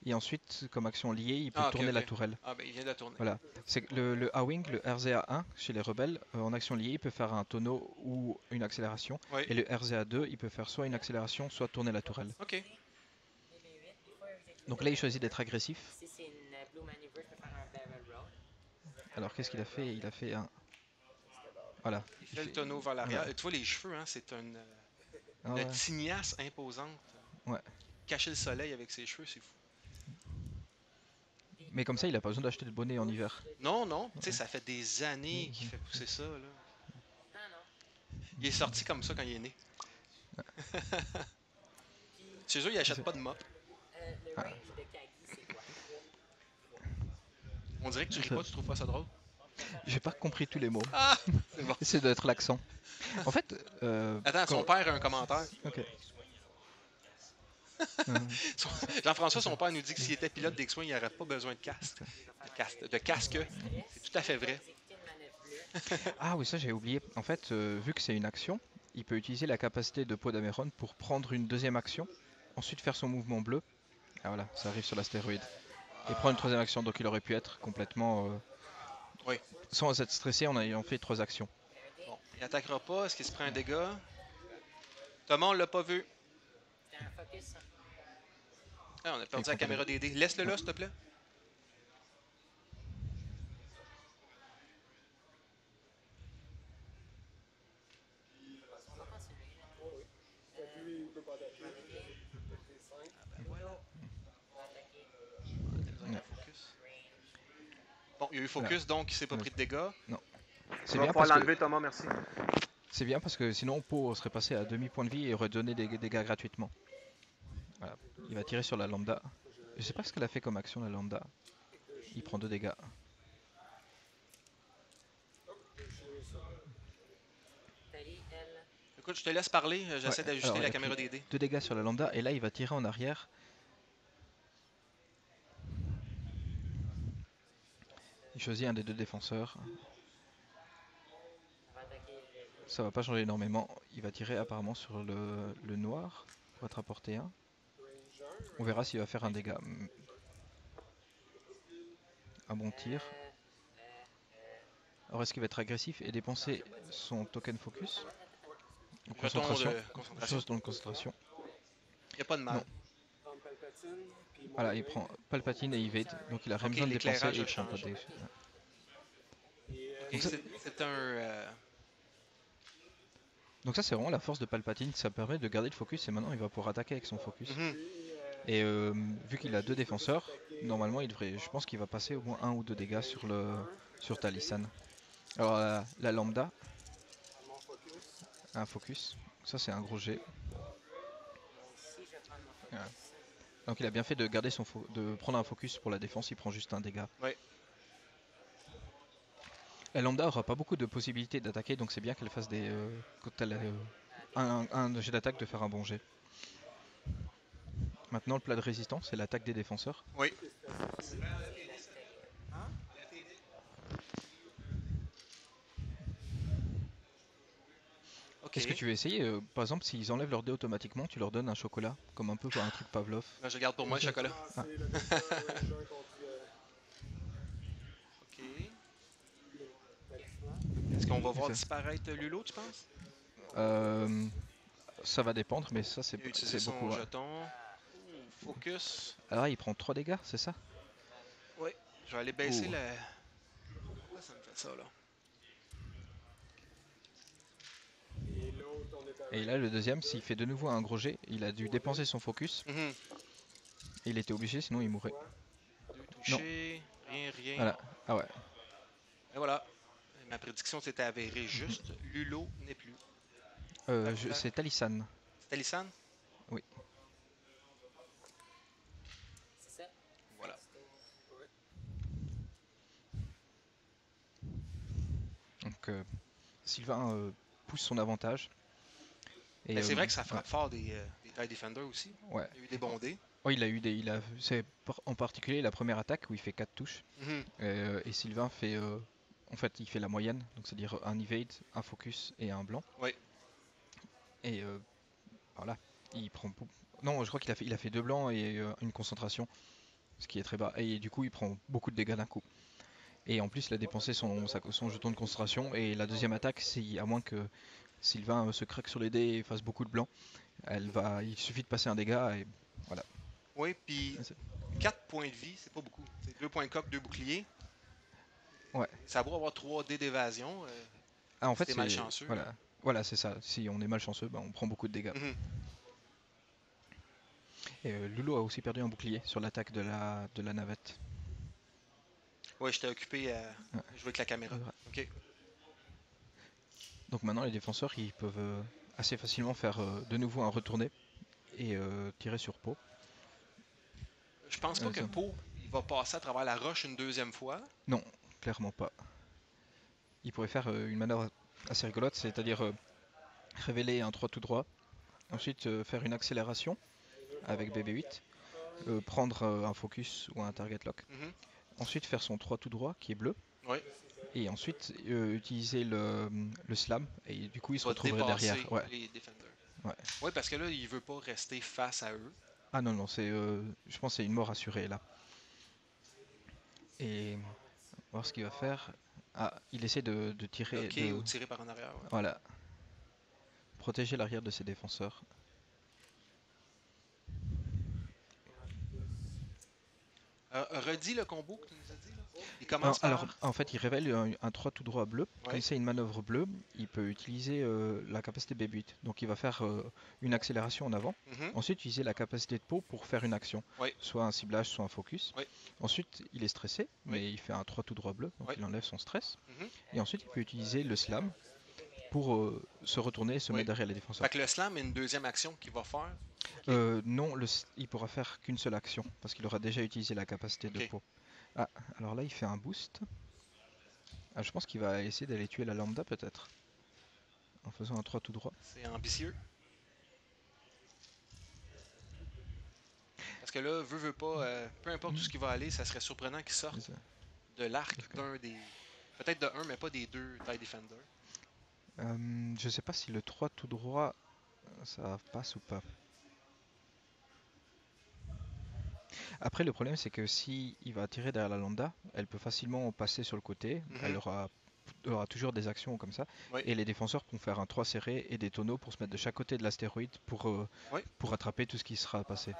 et ensuite, comme action liée, il peut Ah, ok, tourner la ok. tourelle. Ah, ben il vient de la tourner. Voilà. C'est que le A-Wing, le RZA1 chez les rebelles, en action liée, il peut faire un tonneau ou une accélération. Oui. Et le RZA2, il peut faire soit une accélération, soit tourner la tourelle. Ok. Donc là, il choisit d'être agressif. Si c'est une Blue Maneuver, je peux faire un barrel roll. Alors, qu'est-ce qu'il a fait? Il a fait un. Voilà. Il fait le tonneau vers l'arrière. Voilà. Tu vois, les cheveux, hein, c'est une Ah ouais. tignasse imposante. Ouais. Cacher le soleil avec ses cheveux, c'est fou. Mais comme ça, il a pas besoin d'acheter de bonnet en hiver. Non, non, tu sais, ça fait des années qu'il fait pousser ça, là. Non, non. Il est sorti comme ça quand il est né. Chez eux, il achète pas de mop. Le range de Kagi, c'est quoi? On dirait que tu ris pas, tu trouves pas ça drôle? J'ai pas compris tous les mots. Ah! C'est bon. C'est d'être l'accent. En fait. Attends, son père a un commentaire. Ok. Jean-François, son père nous dit que s'il était pilote d'X-Wing, il n'aurait pas besoin de casque. De casque. C'est tout à fait vrai. Exécuter une manœuvre bleue. Ah oui, ça j'ai oublié. En fait, vu que c'est une action, il peut utiliser la capacité de Poe Dameron pour prendre une deuxième action, ensuite faire son mouvement bleu. Ah voilà, ça arrive sur l'astéroïde. Et prendre une troisième action, donc il aurait pu être complètement. Oui. Sans être stressé en ayant fait 3 actions. Bon, il attaquera pas. Est-ce qu'il se prend un dégât? Thomas, on l'a pas vu. C'était un focus. Ah, on a perdu la caméra DD. Laisse-le là, s'il te plaît. On va continuer. Là. Fait que lui, il peut pas attaquer. T5. On va attaquer. Focus. Bon, il y a eu focus, donc il s'est pas pris de dégâts. C'est On va bien, pouvoir parce que, l'enlever, Thomas, merci. c'est bien parce que sinon Poe serait passé à demi-point de vie et aurait donné des dégâts gratuitement. Voilà. Il va tirer sur la lambda. Je sais pas ce qu'elle a fait comme action la lambda. Il prend 2 dégâts. Tali, elle. Écoute, je te laisse parler. J'essaie Ouais, d'ajuster alors, il la a caméra pris DD. 2 dégâts sur la lambda et là il va tirer en arrière. Il choisit un des 2 défenseurs. On va attaquer. Ça va pas changer énormément. il va tirer apparemment sur le noir pour être à portée 1. Ranger. On verra s'il va faire un dégât. Un bon tir. Alors est-ce qu'il va être agressif et dépenser son token focus ou Jeton concentration? de concentration. Chose dans le concentration. Il n'y a pas de mal. Non. Prendre Palpatine. Puis Voilà, il Moira. prend Palpatine et Evade, donc il a rien Ok, besoin de dépenser l'éclairage et a il prend pas de changé. dégâts. Et, Ok, Donc ça- c'est un. Donc ça c'est vraiment la force de Palpatine, ça permet de garder le focus et maintenant il va pouvoir attaquer avec son focus. Mhm. Et vu qu'il a 2 défenseurs, normalement il devrait, je pense qu'il va passer au moins 1 ou 2 dégâts sur Talisan. Alors la lambda, mon focus. un focus, ça c'est un gros G. Ici, je vais prendre mon focus. Voilà. Donc il a bien fait de garder de prendre un focus pour la défense, il prend juste un dégât. Ouais. La lambda aura pas beaucoup de possibilités d'attaquer, donc c'est bien qu'elle fasse quand elle a un jet d'attaque de faire un bon jet. Maintenant le plat de résistance, c'est l'attaque des défenseurs. Oui. Ok. Est-ce que tu veux essayer, par exemple, s'ils enlèvent leur dé automatiquement, tu leur donnes un chocolat, comme un peu un truc Pavlov. Ben, je garde pour moi le chocolat. Lancer le Vector Ranger contre Ok. Talisman. Est-ce qu'on va voir ça. disparaître Lulo, tu penses? Ça va dépendre, mais ça Il a utilisé c'est son beaucoup. Ouais. jeton. Focus. Alors il prend 3 dégâts, c'est ça? Oui. Je vais aller baisser Ouh. le. Pourquoi ça me fait ça là? Et l'autre, on est à Et là le deuxième, s'il fait de nouveau un gros jet, il a dû dépenser son focus, Mhm. et il était obligé, sinon il mourrait. Deux touchés. Rien. Voilà. Ah ouais. Et voilà. Ma prédiction s'était avérée juste. Lulo n'est plus. C'est Talisan. C'est Talisan? Oui. C'est ça? Voilà. Donc Sylvain pousse son avantage. Et, Ben, c'est vrai que ça frappe ouais. fort des TIE Defenders aussi. Ouais. Il y a eu des bons dés. Oh, c'est en particulier la première attaque où il fait 4 touches. Mhm. Et Sylvain fait, en fait, il fait la moyenne, donc c'est-à-dire un evade, un focus et un blanc. Oui. Et voilà, il prend. Non, je crois il a fait 2 blancs et une concentration, ce qui est très bas. Et du coup, il prend beaucoup de dégâts d'un coup. Et en plus, il a dépensé son jeton de concentration. Et la deuxième attaque, à moins que Sylvain se craque sur les dés et fasse beaucoup de blancs, il suffit de passer un dégât et voilà. Oui, puis 4 points de vie, c'est pas beaucoup. C'est 2 points de coque, 2 boucliers. Ouais. Ça va avoir 3 dés d'évasion. Ah, en Si fait, t'es c'est malchanceux. voilà, c'est ça. Si on est malchanceux, on prend beaucoup de dégâts. Mhm. Et Loulou a aussi perdu un bouclier sur l'attaque de la navette. Ouais, j'étais occupé à jouer avec la caméra. Ok. Donc maintenant, les défenseurs, ils peuvent assez facilement faire de nouveau un retourné et tirer sur Poe. Je pense pas que ça- Poe il va passer à travers la roche une deuxième fois. Non, clairement pas. Il pourrait faire une manœuvre assez rigolote, c'est-à-dire révéler un 3 tout droit, ensuite faire une accélération avec BB-8, prendre un focus ou un target lock, Mhm. ensuite faire son 3 tout droit qui est bleu, Oui. et ensuite utiliser le slam, et du coup il se Va retrouverait dépasser derrière. Ouais. les Defenders. Ouais. Oui, parce que là, il veut pas rester face à eux. Ah non, non, je pense que c'est une mort assurée là. Et on va voir ce qu'il va faire. Ah, il essaie de tirer. Bloquer ou tirer par en arrière. Ouais. Voilà. Protéger l'arrière de ses défenseurs. Redis le combo que tu nous as dit. Là. Il Non, commence par. alors, en fait, il révèle un 3 tout droit bleu. Ouais. Comme c'est une manœuvre bleue, il peut utiliser la capacité BB-8. Donc il va faire une accélération en avant. Mhm. Ensuite, utiliser la capacité de peau pour faire une action. Ouais. Soit un ciblage, soit un focus. Ouais. Ensuite, il est stressé, mais il fait un 3 tout droit bleu. Donc Ouais. il enlève son stress. Mhm. Et ensuite, il peut utiliser le slam pour se retourner et se Oui. mettre derrière les défenseurs. Fait que le slam est une deuxième action qu'il va faire. Non, il pourra faire qu'une seule action parce qu'il aura déjà utilisé la capacité de Ok. peau. Ah, alors là il fait un boost. Ah, je pense qu'il va essayer d'aller tuer la lambda peut-être. En faisant un 3 tout droit. C'est ambitieux. Parce que là, veut pas, peu importe où ce qui va aller, ça serait surprenant qu'il sorte de l'arc d'un des. Peut-être de un, mais pas des deux TIE Defender. Je sais pas si le 3 tout droit, ça passe ou pas. Après, le problème, c'est que si il va tirer derrière la lambda, elle peut facilement passer sur le côté. Elle aura toujours des actions comme ça. Oui. Et les défenseurs pourront faire un 3 serré et des tonneaux pour se mettre de chaque côté de l'astéroïde Oui. pour attraper tout ce qui sera passé.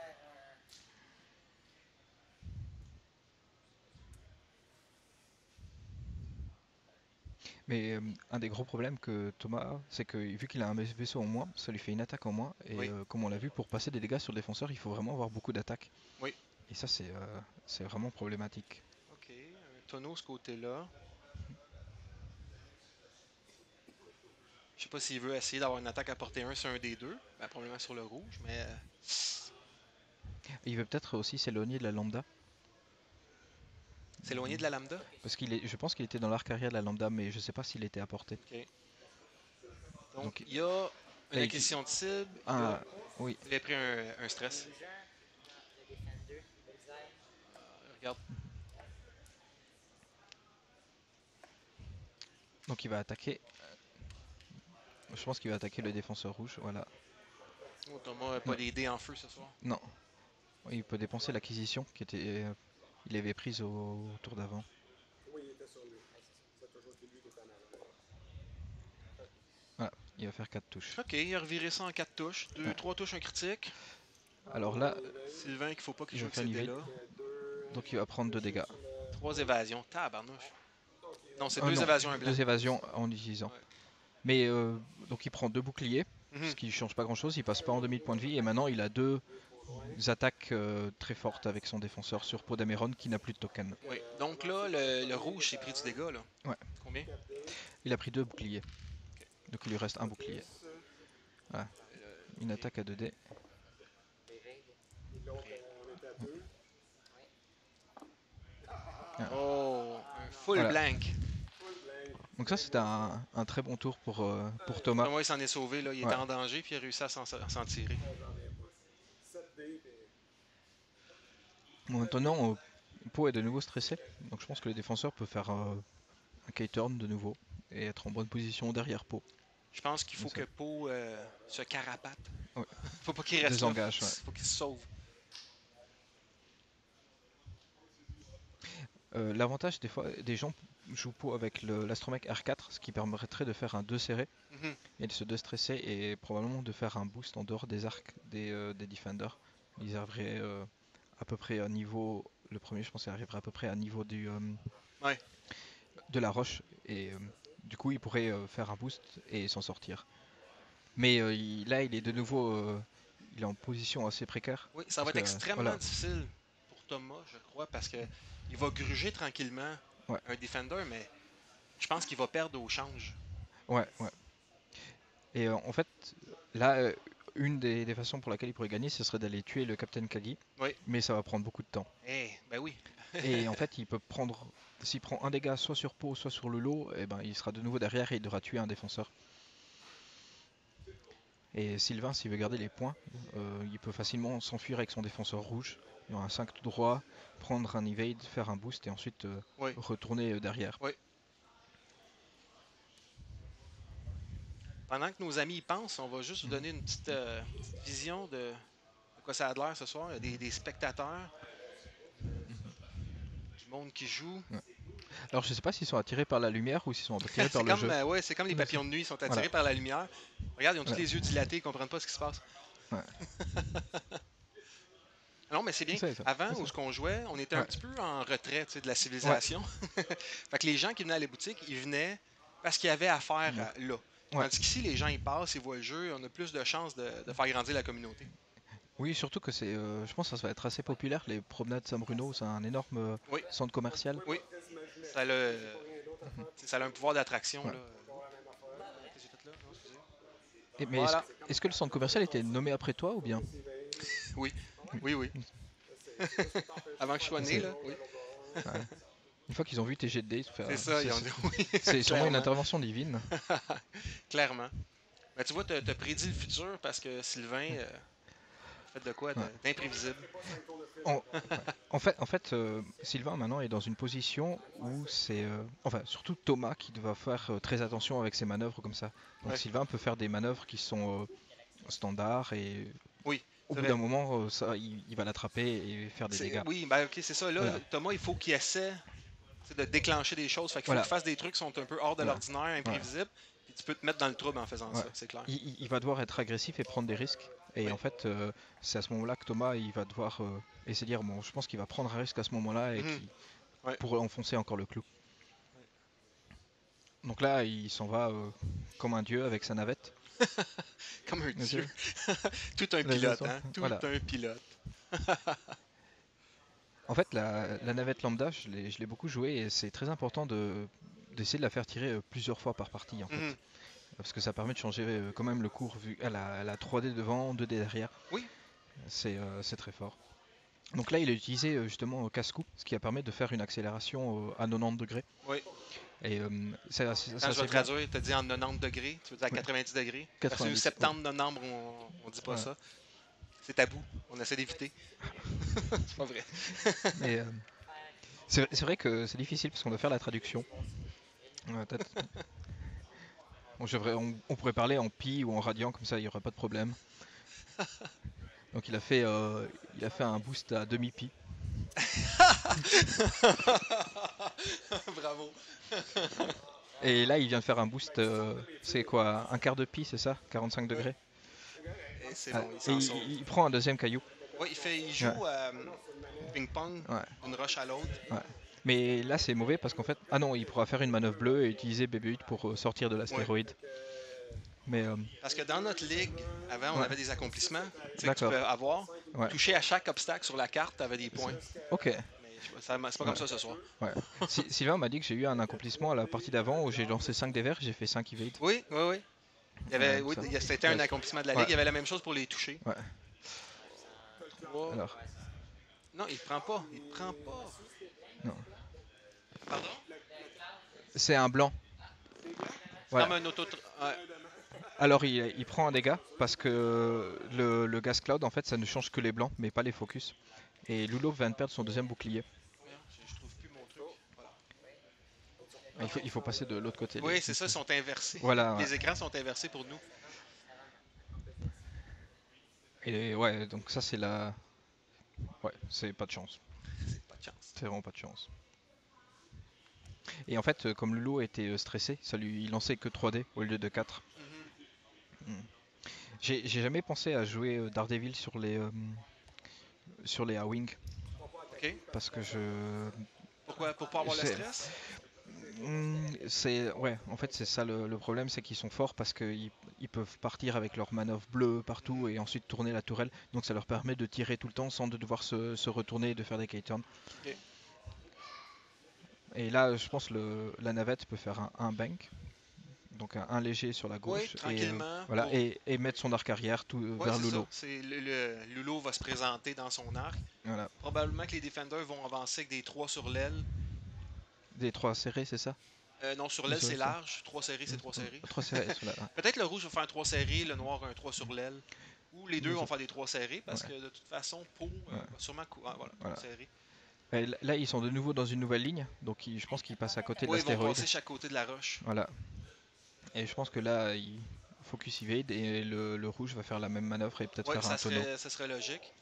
Mais un des gros problèmes que Thomas a, c'est que vu qu'il a un vaisseau en moins, ça lui fait une attaque en moins. Et Oui. comme on l'a vu, pour passer des dégâts sur le défenseur, il faut vraiment avoir beaucoup d'attaques. Oui. Et ça, c'est vraiment problématique. Ok, un tonneau ce côté-là. Je sais pas s'il veut essayer d'avoir une attaque à portée 1 sur un des deux. Ben, probablement sur le rouge, mais... Et il veut peut-être aussi s'éloigner de la lambda. s'éloigner de la lambda. Parce je pense qu'il était dans l'arc arrière de la lambda, mais je sais pas s'il était à portée. Ok. Donc, Donc, il y a une là, acquisition de cible. Ah, oui. Il a pris un stress. Rouge 1, le Defender, Bullseye. Regarde. Donc il va attaquer. Je pense qu'il va attaquer le défenseur rouge, voilà. Oh, Thomas n'a pas Ouais. des dés en feu ce soir. Non. Il peut dépenser l'acquisition qui était. Il avait prise au tour d'avant. Oui, il était sur lui. C'est toujours été lui qui était en avant. Voilà, il va faire 4 touches. Ok, il a reviré ça en 4 touches. 3 touches, un critique. Alors là, Sylvain, qu'il faut pas qu'il il joue va avec faire ces l'évade. dés-là. Donc il va prendre 2 dégâts. 3 évasions. Tabarnouche. Non, c'est Ah 2 non, évasions, un blanc. 2 évasions en utilisant. Ouais. Mais donc il prend 2 boucliers, Mhm. ce qui change pas grand chose. Il passe pas en demi de point de vie et maintenant il a 2 attaques très fortes avec son défenseur sur Podameron qui n'a plus de token. Oui. Donc là, le rouge s'est pris du dégât, là. Ouais. Combien? Il a pris 2 boucliers. Donc il lui reste un bouclier. Voilà. Une attaque à 2 dés. Evade. L'autre, on était à 2. Oh, un full Voilà. blank. Full blank. Donc ça c'était un très bon tour pour Thomas. Thomas, il s'en est sauvé, là. Il Ouais. était en danger, puis il a réussi à s'en tirer. J'en reviens pas. 7 dés, puis Maintenant, Po est de nouveau stressé. Donc je pense que le défenseur peut faire un K-turn de nouveau et être en bonne position derrière Po. Je pense qu'il faut C'est que ça. Poe se carapate. Ouais. Faut pas qu'il reste Désengage, là. ouais. Faut qu'il se sauve. L'avantage des fois, des gens jouent Po avec l'astromech R4, ce qui permettrait de faire un 2 serré Mhm. et de se déstresser et probablement de faire un boost en dehors des arcs des Defenders. Ils arriveraient à peu près à niveau. Le premier, je pense qu'il arriverait à peu près à niveau Ouais. de la roche et du coup il pourrait faire un boost et s'en sortir. Mais là il est de nouveau il est en position assez précaire. Oui, ça va Parce être que, extrêmement voilà. difficile pour Thomas, je crois, parce que il va gruger tranquillement Ouais. un Defender, mais je pense qu'il va perdre au change. Ouais. Et en fait, là, une des façons pour laquelle il pourrait gagner, ce serait d'aller tuer le Captain Kagi. Oui. Mais ça va prendre beaucoup de temps. Eh, ben oui. Et en fait, il peut prendre. S'il prend un dégât soit sur Po, soit sur le lot, et ben, il sera de nouveau derrière et il devra tuer un défenseur. Et Sylvain, s'il veut garder les points, il peut facilement s'enfuir avec son défenseur rouge. Il y aura un 5 tout droit, prendre un evade, faire un boost et ensuite Oui. retourner derrière. Pendant que nos amis y pensent, on va juste vous donner une petite vision de quoi ça a de l'air ce soir. Il y a des spectateurs, du monde qui joue. Alors je sais pas s'ils sont attirés par la lumière ou s'ils sont attirés C'est par le comme, jeu. ouais, c'est comme les papillons de nuit, ils sont attirés Voilà. par la lumière. Regarde, ils ont tous Voilà. les yeux dilatés, ils comprennent pas ce qui se passe. Ouais. Non, mais c'est bien. C'est ça. Avant, C'est où ça. ce qu'on jouait, on était un Ouais. petit peu en retrait tu sais, de la civilisation. Fait que les gens qui venaient à la boutique, ils venaient parce qu'il y avait à faire là. Ouais. Tandis qu'ici, les gens, ils passent, ils voient le jeu, on a plus de chances de faire grandir la communauté. Oui, surtout que c'est, je pense que ça va être assez populaire. Les promenades Saint-Bruno, c'est un énorme Oui. centre commercial. Oui. s'imaginer. Ça a, ça a un pouvoir d'attraction. Ouais. Là. Encore la même affaire. Qu'est-ce que j'ai fait là? Non, excusez. Mais Voilà. est-ce que le centre commercial était nommé après toi ou bien? Oui. Oui. Avant que je sois né, C'est- là. Oui. Une fois qu'ils ont vu tes jets de dés, C'est ça, ils ont dit oui. c'est sûrement une Clairement. intervention divine. Clairement. Mais tu vois, tu as prédit le futur parce que Sylvain fait de quoi d'imprévisible? En, en fait Sylvain maintenant est dans une position où c'est... enfin, surtout Thomas qui doit faire très attention avec ses manœuvres comme ça. Donc Ouais. Sylvain peut faire des manœuvres qui sont standards et Oui, au c'est bout vrai. d'un moment, ça, il va l'attraper et faire des dégâts. Oui, ben ok, c'est ça. Là, Voilà. Thomas, il faut qu'il essaie de déclencher des choses. Fait qu'il faut Voilà. qu'il fasse des trucs qui sont un peu hors de Voilà. l'ordinaire, imprévisibles. Puis tu peux te mettre dans le trouble en faisant Ouais. ça, c'est clair. Il va devoir être agressif et prendre des risques. Et Oui. en fait, c'est à ce moment-là que Thomas il va devoir essayer de dire bon, je pense qu'il va prendre un risque à ce moment-là et Mhm. qui Ouais. pourrait enfoncer encore le clou. Donc là, il s'en va comme un dieu avec sa navette. Comme un Bien dieu. sûr. Tout un Les pilote, autres, hein? Tout voilà. un pilote. En fait, la navette lambda, je l'ai beaucoup joué et c'est très important d'essayer de la faire tirer plusieurs fois par partie en fait. Mhm. Parce que ça permet de changer quand même le cours vu elle a 3D devant, 2D derrière. Oui. C'est très fort. Donc là, il a utilisé justement casse-cou, ce qui a permis de faire une accélération à 90 degrés. Oui. Et ça Quand je vais c'est bien. traduire, tu as dit en 90 degrés, tu veux dire à 90 degrés. Parce que 90, septembre, novembre, on dit pas Ouais. ça. C'est tabou. On essaie d'éviter. C'est pas vrai. Mais c'est vrai que c'est difficile parce qu'on doit faire la traduction. Peut-être. Bon, on pourrait parler en pi ou en radian, comme ça il n'y aura pas de problème. Donc il a fait un boost à demi-pi. Bravo. Et là il vient de faire un boost, c'est quoi, un quart de pi, c'est ça? 45 degrés. Et c'est Ah, bon, il et s'en sort. il prend un deuxième caillou. Oui, il joue ping-pong Ouais. d'une roche à l'autre. Ouais. Mais là c'est mauvais parce qu'en fait, ah non, il pourra faire une manœuvre bleue et utiliser BB-8 pour sortir de l'astéroïde. Mais Parce que dans notre ligue, avant, on Ouais. avait des accomplissements que tu D'accord. pouvais avoir. Ouais. Toucher à chaque obstacle sur la carte, tu avais des points. Ok. Mais je sais pas, c'est pas comme ça ce soir. Ouais. Sylvain m'a dit que j'ai eu un accomplissement à la partie d'avant où j'ai lancé 5 dés verts, j'ai fait 5 evade. Oui, oui, oui. Oui, ça. c'était un accomplissement de la Ouais. ligue. Il y avait la même chose pour les toucher. Ouais. 3. Alors, Non, il prend pas. Il prend pas. non. Pardon? C'est un blanc. Voilà. Comme un auto. Ouais. Alors il prend un dégât parce que le gas cloud en fait ça ne change que les blancs mais pas les focus. Et Lulo vient de perdre son deuxième bouclier. Merde, je trouve plus mon truc. Voilà. Il faut passer de l'autre côté. Oui, c'est ça, ils sont inversés. Voilà. Les écrans sont inversés pour nous. Et ouais, donc ça c'est la... Ouais, c'est pas de chance. C'est pas de chance. C'est vraiment pas de chance. Et en fait, comme Lulo était stressé, il lançait que 3D au lieu de 4. J'ai jamais pensé à jouer Daredevil sur les A-Wing. Ok. Parce que Pourquoi? Pour pas avoir le C'est- stress? ouais, en fait c'est ça le problème, c'est qu'ils sont forts parce qu'ils peuvent partir avec leur manœuvre bleue partout et ensuite tourner la tourelle. Donc ça leur permet de tirer tout le temps sans de devoir se retourner et de faire des K-turns. Ok. Et là, je pense la navette peut faire un bank, donc un léger sur la gauche, et, tranquillement, voilà, pour- et mettre son arc arrière tout Ouais, vers c'est Lulo. ça. Lulo va se présenter dans son arc. Voilà, Probablement que les Defenders vont avancer avec des 3 sur l'aile. des 3 serrés, c'est ça? Non, sur l'aile, Ça, c'est ça. large. 3 séries, c'est 3 séries. 3 serrés sur la... Peut-être le rouge va faire 3 séries, le noir un 3 sur l'aile. Ou les deux Ils vont ont- faire des 3 séries parce Ouais. que de toute façon, Pau Ouais. va sûrement. Voilà, Voilà. 3 séries. Et là, ils sont de nouveau dans une nouvelle ligne, donc je pense qu'ils passent à côté de Oui, ils vont l'astéroïde. passer chaque côté de la roche. Voilà. Et je pense que là, il focus evade et le rouge va faire la même manœuvre et peut-être Oui, faire un tonneau. ça serait logique.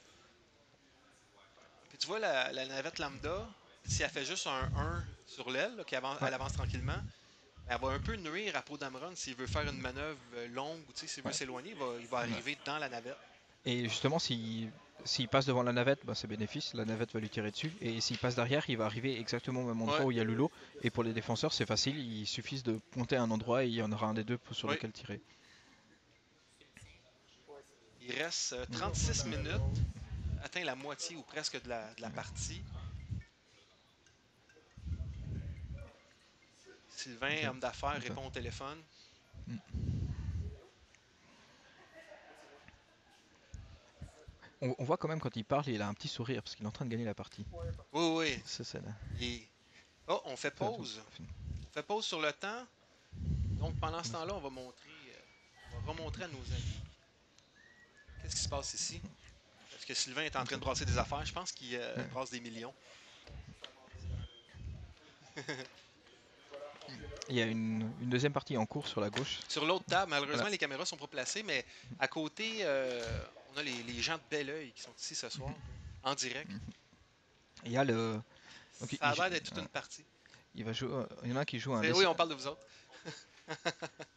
Puis tu vois, la navette lambda, si elle fait juste un 1 sur l'aile, là, Ouais. elle avance tranquillement, elle va un peu nuire à Poe Dameron s'il veut faire une manœuvre longue ou s'il veut Ouais. s'éloigner, il va arriver dans la navette. Et justement, s'il passe devant la navette, bah, c'est bénéfice, la navette va lui tirer dessus. Et s'il passe derrière, il va arriver exactement au même endroit Ouais. où il y a Lulo. Et pour les défenseurs, c'est facile, il suffit de pointer à un endroit et il y en aura un des deux sur Oui. lequel tirer. Il reste 36 minutes, atteint la moitié ou presque de la partie. Sylvain, Ok. homme d'affaires, Attends. répond au téléphone. On voit quand même quand il parle, il a un petit sourire parce qu'il est en train de gagner la partie. Oui, oui. C'est là. Oh, on fait pause. On fait pause sur le temps. Donc pendant ce temps-là, on va remontrer à nos amis. Qu'est-ce qui se passe ici? Parce que Sylvain est en train de brasser des affaires. Je pense qu'il brasse des millions. Il y a une deuxième partie en cours sur la gauche. Sur l'autre table, malheureusement, Voilà. les caméras sont pas placées, mais à côté, on a les gens de Bel Oeil qui sont ici ce soir, en direct. Il y a le. Donc, Ça a l'air d'être toute une partie. il va jouer. Il y en a un qui joue Oui, on parle de vous autres.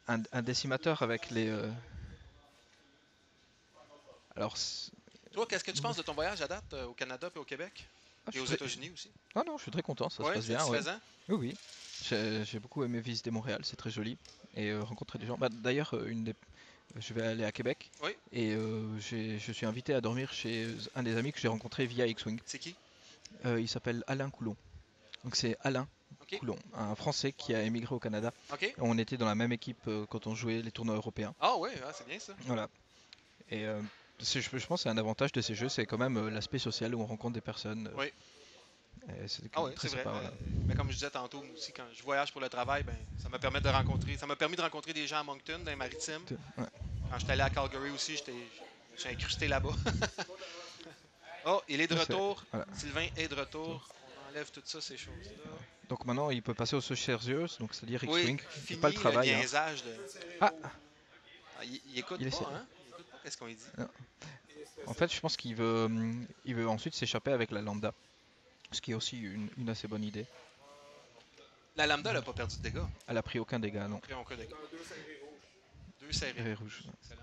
un décimateur avec les. Alors. Toi, qu'est-ce que tu penses de ton voyage à date au Canada et au Québec? Et aux États-Unis aussi? Ah non, je suis très content, ça se Ouais, passe c'est bien. Ouais. satisfaisant? Oui, oui. J'ai beaucoup aimé visiter Montréal, c'est très joli. Et rencontrer des gens. Bah, d'ailleurs, je vais aller à Québec. Oui. Et je suis invité à dormir chez un des amis que j'ai rencontré via X-Wing. C'est qui? Il s'appelle Alain Coulon. Donc c'est Alain Coulon, un Français qui a émigré au Canada. OK. On était dans la même équipe quand on jouait les tournois européens. Ah ouais, c'est bien ça. Voilà. Et je pense que c'est un avantage de ces jeux, c'est quand même l'aspect social où on rencontre des personnes. Oui. C'est Ah ouais, très c'est vrai. sympa. Voilà. Mais comme je disais tantôt, moi aussi, quand je voyage pour le travail, ben, ça m'a permis de rencontrer des gens à Moncton, dans les maritimes. Ouais. Quand j'étais allé à Calgary aussi, j'ai incrusté là-bas. Oh, il est de retour. Voilà. Sylvain est de retour. On enlève tout ça, ces choses-là. Donc maintenant, il peut passer au Sérieux, donc c'est-à-dire Oui, X-Wing. fini Pas le travail. le niaisage de... Ah, il écoute Il pas, essaie. hein? Il écoute pas qu'est-ce qu'on lui dit. En fait, je pense qu'il veut ensuite s'échapper avec la Lambda. Ce qui est aussi une assez bonne idée. La Lambda, elle a pas perdu de dégâts. Elle a pris aucun dégât, non. Pris aucun dégât. Deux Série serrés. rouge. Excellent.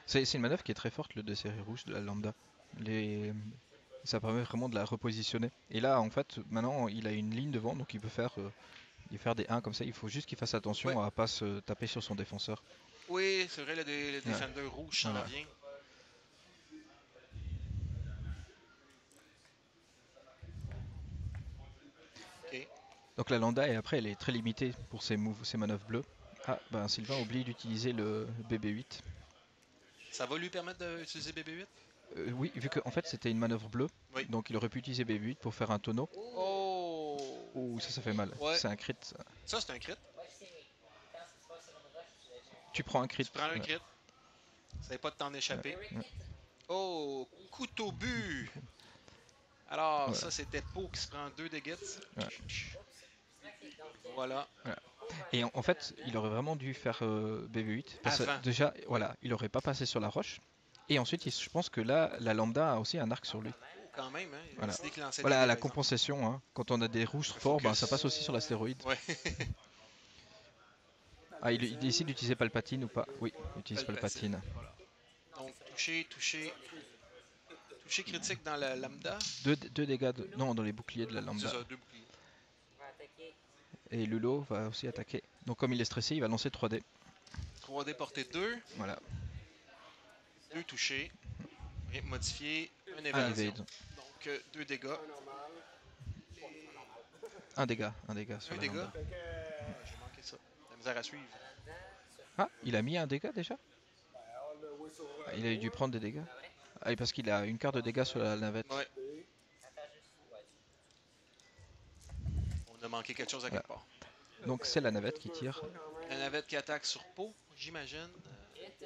C'est une manœuvre qui est très forte, le 2 série rouge de la Lambda. Ça permet vraiment de la repositionner. Et là, en fait, maintenant, il a une ligne devant, donc il peut faire des 1 comme ça. Il faut juste qu'il fasse attention à pas se taper sur son défenseur. Oui, c'est vrai, le Defender rouge s'en Voilà. vient. OK. Donc la Lambda, et après, elle est très limitée pour ses manœuvres bleues. Ah, ben Sylvain oublie d'utiliser le BB-8. Ça va lui permettre d'utiliser BB-8? Oui, vu qu'en fait c'était une manœuvre bleue, Oui. donc il aurait pu utiliser BB-8 pour faire un tonneau. Oh! Ouh, ça fait mal. Ouais. C'est un crit. Ça. Ça, c'est un crit. Tu prends un crit. Tu prends un crit. Ça n'est pas de t'en échapper. Ouais. Oh! Couteau but! Alors, Voilà. ça, c'était Pau qui se prend 2 dégâts. Ouais. Voilà. Et en fait, il aurait vraiment dû faire BB-8. Parce Avant. que déjà, voilà, il aurait pas passé sur la roche. Et ensuite, je pense que là, la Lambda a aussi un arc sur lui. Quand même, hein? Il a Voilà. décidé qu'il lançait Voilà, des la dégâts, par compensation. Hein. Quand on a des rouges forts, ben, ça passe aussi sur l'astéroïde. Ouais. Ah, il décide d'utiliser Palpatine ou pas? Oui, il utilise Palpatine. Voilà. Donc, touché critique dans la lambda. Deux dégâts, non, dans les boucliers de la C'est Lambda. ça, 2 boucliers. Et Lulo va aussi attaquer. Donc comme il est stressé, il va lancer 3D. 3D portée 2. Voilà. 2 touchés. Rien modifié. Un Un évasion. evade. Donc, 2 dégâts. Un dégât sur Un la dégât. Lambda. J'ai manqué ça. La misère à suivre. Ah, il a mis un dégât déjà? Ah, il a dû prendre des dégâts. Ah, et parce qu'il a une carte de dégâts sur la navette. Ouais. On a manqué quelque chose à quelque part. Donc c'est la navette qui tire. La navette qui attaque sur Pau, j'imagine.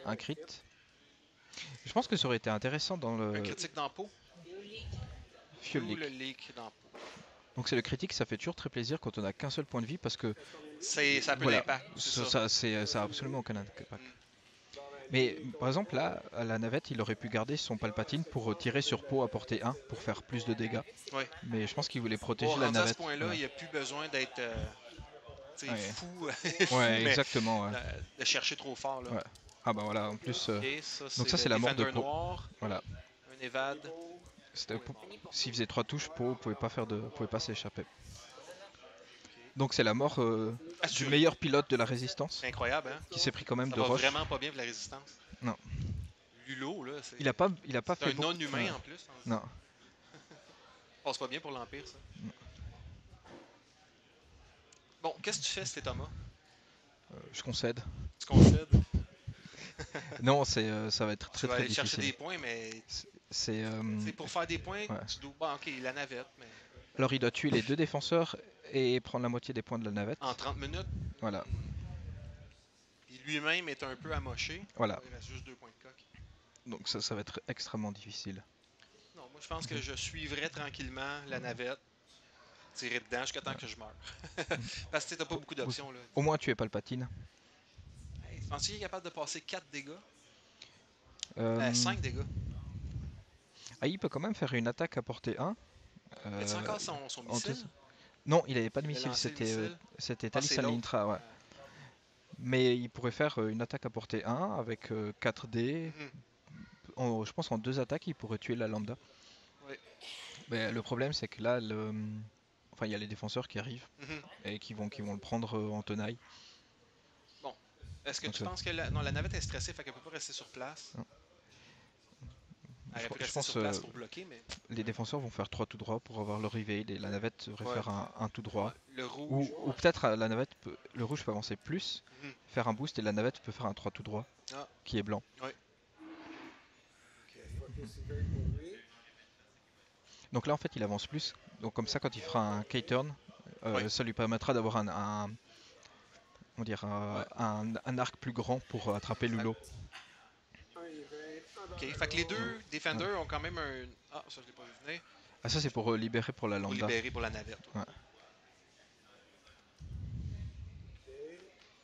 Un crit. Je pense que ça aurait été intéressant dans Un le critique dans Pau. Fuel Ou le Leak. leak dans Pau. Donc c'est le critique, ça fait toujours très plaisir quand on a qu'un seul point de vie parce que Ça a peu voilà, d'impact. C'est ça. ça a absolument aucun impact. Mais par exemple là, à la navette, il aurait pu garder son Palpatine pour tirer sur Poe à portée 1 pour faire plus de dégâts. Ouais. Mais je pense qu'il voulait protéger Bon, la rendu à ce navette. point-là, Ouais. il n'y a plus besoin d'être Ouais. fou, Ouais, mais exactement. Ouais. de chercher trop fort. Là. Ouais. Ah bah voilà, en plus, Ok, ça, donc ça, le c'est la mort de Defender Poe. noir, voilà. un évade. S'il faisait 3 touches, Poe pouvait pas s'échapper. Donc c'est la mort du Assuré. meilleur pilote de la résistance, C'est incroyable, hein? qui s'est pris quand même Ça de va roche. vraiment pas bien pour la résistance. Non. Lulo, là, c'est Il a pas c'est fait un beaucoup- non-humain ouais. en plus. Ça Non. passe pas bien pour l'Empire, ça. Bon, qu'est-ce que tu fais, c'était Thomas? Je concède. Tu concèdes? Non, ça va être Tu très vas très aller chercher des difficile. points, mais C'est pour faire des points, ouais. tu dois... Bon, ok, la navette, mais alors il doit tuer les 2 défenseurs et prendre la moitié des points de la navette. en 30 minutes, Voilà. il lui-même est un peu amoché. Voilà. Il reste juste 2 points de coque. Donc ça va être extrêmement difficile. Non, moi je pense que je suivrai tranquillement la navette, tirer dedans jusqu'à temps que je meure. Parce que t'as pas beaucoup d'options là. Au moins tu es Palpatine. Hey, tu penses qu'il est capable de passer 4 dégâts? Euh, 5 dégâts. il peut quand même faire une attaque à portée 1. As-tu euh, encore son en missile? deux- Non, il avait pas de Il a missile, lancé le missile. c'était Ah, c'est Talisman l'autre. Lintra, ouais. Mais il pourrait faire une attaque à portée 1 avec 4 dés. Mhm. Je pense en 2 attaques, il pourrait tuer la lambda. Oui. Mais le problème, c'est que là, enfin, il y a les défenseurs qui arrivent Mhm. et qui vont le prendre en tenaille. Bon. Est-ce que Donc, tu penses que non, la navette est stressée, fait qu'elle peut pas rester sur place? Non. Elle aurait pu je rester pense sur place pour bloquer, mais. les défenseurs vont faire 3 tout droit pour avoir leur evade et la navette devrait Ouais. faire un tout droit. Ouais, le rouge. Ou peut-être la navette, le rouge peut avancer plus, Mhm. faire un boost et la navette peut faire un 3 tout droit Ah. qui est blanc. Ouais. Focus evade pour lui. Donc là en fait il avance plus. Donc comme ça quand il fera un K-turn, Ouais. ça lui permettra d'avoir on va dire, un arc plus grand pour attraper le lot. Un evade, un Ok, dans fait que les le deux Defenders ont quand même un. Ah, ça je l'ai pas vu venir. Ah ça c'est pour libérer pour la Pour lambda. libérer pour la navette. Ouais. Ouais. OK.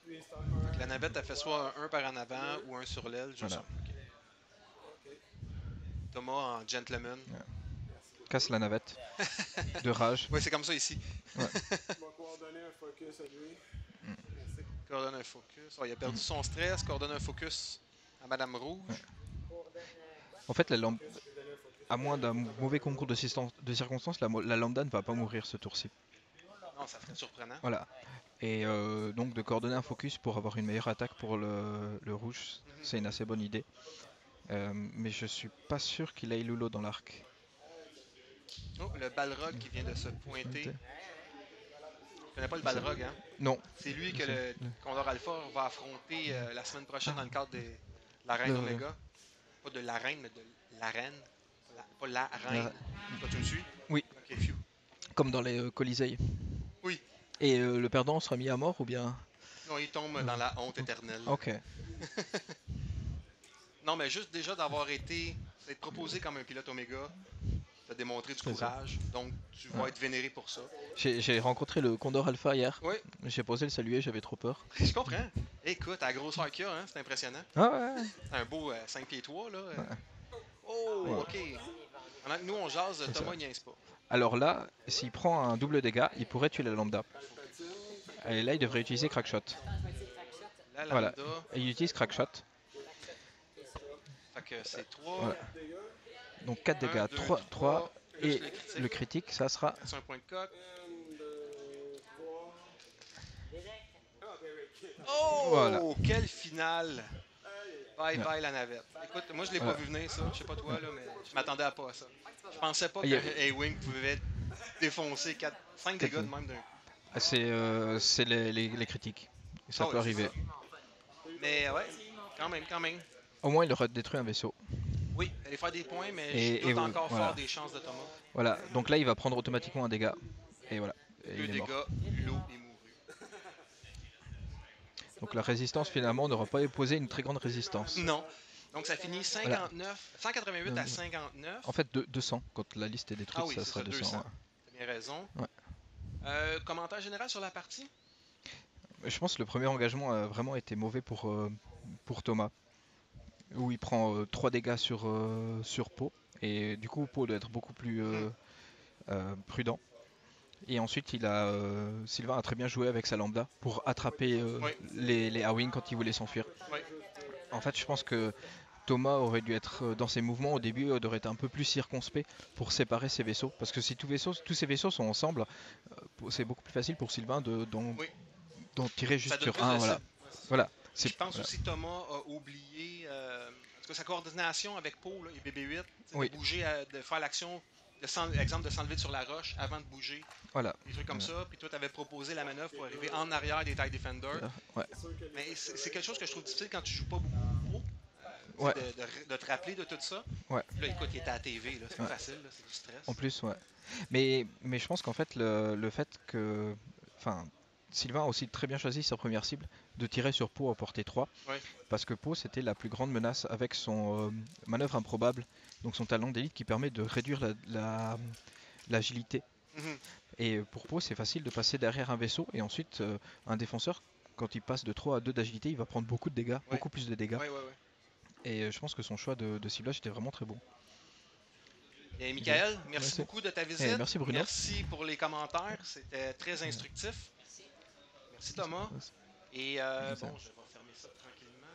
Lui, c'est Fait que la un. navette a fait soit un par en avant ou un sur l'aile, juste Voilà. un. Ok. OK. Thomas en gentleman. Casse la navette de rage. Ouais, c'est comme ça ici. Je vais coordonner un focus à lui. Merci. Coordonne un focus. Oh, il a perdu son stress. Coordonne un focus à Madame Rouge. Coordonne quoi? En fait à moins d'un mauvais concours de circonstances, la lambda ne va pas mourir ce tour-ci. Non, ça serait surprenant. Voilà. Et donc de coordonner un focus pour avoir une meilleure attaque pour le rouge, c'est une assez bonne idée. Mais je suis pas sûr qu'il ait Lulo dans l'arc. Oh, le Balrog qui vient de se pointer. Je connais pas le Balrog, hein? Non. C'est lui que le Condor Alpha va affronter la semaine prochaine dans le cadre de la Reine Le- Omega. Pas de la Reine, mais de la Reine. Pas la Reine. Toi, tu me suis? Oui. Ok, phew. Comme dans les Colisées. Oui. Et le perdant sera mis à mort ou bien? Non, il tombe dans la honte éternelle. Ok. Non, mais juste déjà d'avoir d'être proposé comme un pilote Omega, t'as démontré du C'est ça. courage. Donc, tu vas Ouais. être vénéré pour ça. J'ai rencontré le Condor Alpha hier. Oui, J'ai posé le saluer, j'avais trop peur. je comprends. Écoute, à la grosseur qu'il y a, hein, c'est impressionnant. Ah ouais. C'est un beau 5 pieds 3, là. Ouais. Oh, Ouais. ok. Pendant que nous, on jase, C'est Thomas, ça. il niaise pas. Alors là, s'il prend un double dégât, il pourrait tuer la lambda. Et là, il devrait utiliser Crackshot. Là, la Voilà. lambda, Et il utilise Crackshot. fait que c'est 3. Voilà. Donc 4 Un, dégâts, deux, 3, trois, plus et le critique. le critique, ça sera... C'est un point de coque. 1, 2, 3. Ah, ben oui. Oh, Voilà. quelle finale! Bye Ouais. bye la navette. Écoute, moi je l'ai Voilà. pas vu venir ça, je sais pas toi là, mais je m'attendais à pas à ça. Je pensais pas Il que y a- A-Wing pouvait défoncer 5 dégâts de même d'un coup. C'est les critiques. Ça Ah ouais, peut c'est arriver. ça. Mais ouais, quand même, quand même. Au moins, il aura détruit un vaisseau. Oui, aller faire des points, mais Et- je doute et encore voilà. fort des chances de Thomas. Voilà. Donc là, il va prendre automatiquement un dégât. Et voilà. Et 2 il est mort. dégâts, l'eau est mouru. Donc la résistance, finalement, n'aura pas opposé une très grande résistance. Non. Donc ça finit 59, 188 à 59. En fait, 200. Quand la liste est détruite, Ah oui, ça c'est sera ça, 200. 200. ouais. T'as bien raison. Ouais. Commentaire général sur la partie? Je pense que le premier engagement a vraiment été mauvais pour Thomas. Où il prend 3 dégâts sur Poe. Et du coup, Poe doit être beaucoup plus prudent. Et ensuite, Sylvain a très bien joué avec sa lambda pour attraper Oui. les A-Wing quand ils voulaient s'enfuir. Oui. En fait, je pense que Thomas aurait dû être dans ses mouvements au début, aurait été un peu plus circonspect pour séparer ses vaisseaux. Parce que si tous ces vaisseaux sont ensemble, c'est beaucoup plus facile pour Sylvain Oui. d'en tirer Ça juste donne sur plus un. de Voilà. cibles. Voilà. Je pense voilà. aussi que Thomas a oublié en tout cas, sa coordination avec Poe là, et BB-8, Oui. de bouger, de faire l'action, exemple de s'enlever sur la roche avant de bouger, Voilà. des trucs comme ça. Puis toi, tu avais proposé la manœuvre pour arriver en arrière des TIE Defenders. Ouais. Mais c'est quelque chose que je trouve difficile quand tu joues pas beaucoup Pro. Ouais. De te rappeler de tout ça. Ouais. Là, écoute, il était à la TV, là, c'est Ouais. plus facile, là, c'est du stress. En plus, ouais. Mais je pense qu'en fait, le fait que. Enfin, Sylvain a aussi très bien choisi sa première cible, de tirer sur Poe à portée 3, Ouais. parce que Poe c'était la plus grande menace avec son manœuvre improbable, donc son talent d'élite qui permet de réduire l'agilité. Mhm. Et pour Poe c'est facile de passer derrière un vaisseau, et ensuite un défenseur, quand il passe de 3 à 2 d'agilité, il va prendre beaucoup de dégâts, Ouais. beaucoup plus de dégâts. Ouais, ouais, ouais. Et je pense que son choix de ciblage était vraiment très bon. Et Michael, merci Merci. beaucoup de ta visite. merci Bruno. Merci pour les commentaires. C'était très instructif. Merci Thomas. Et bon, je vais fermer ça tranquillement.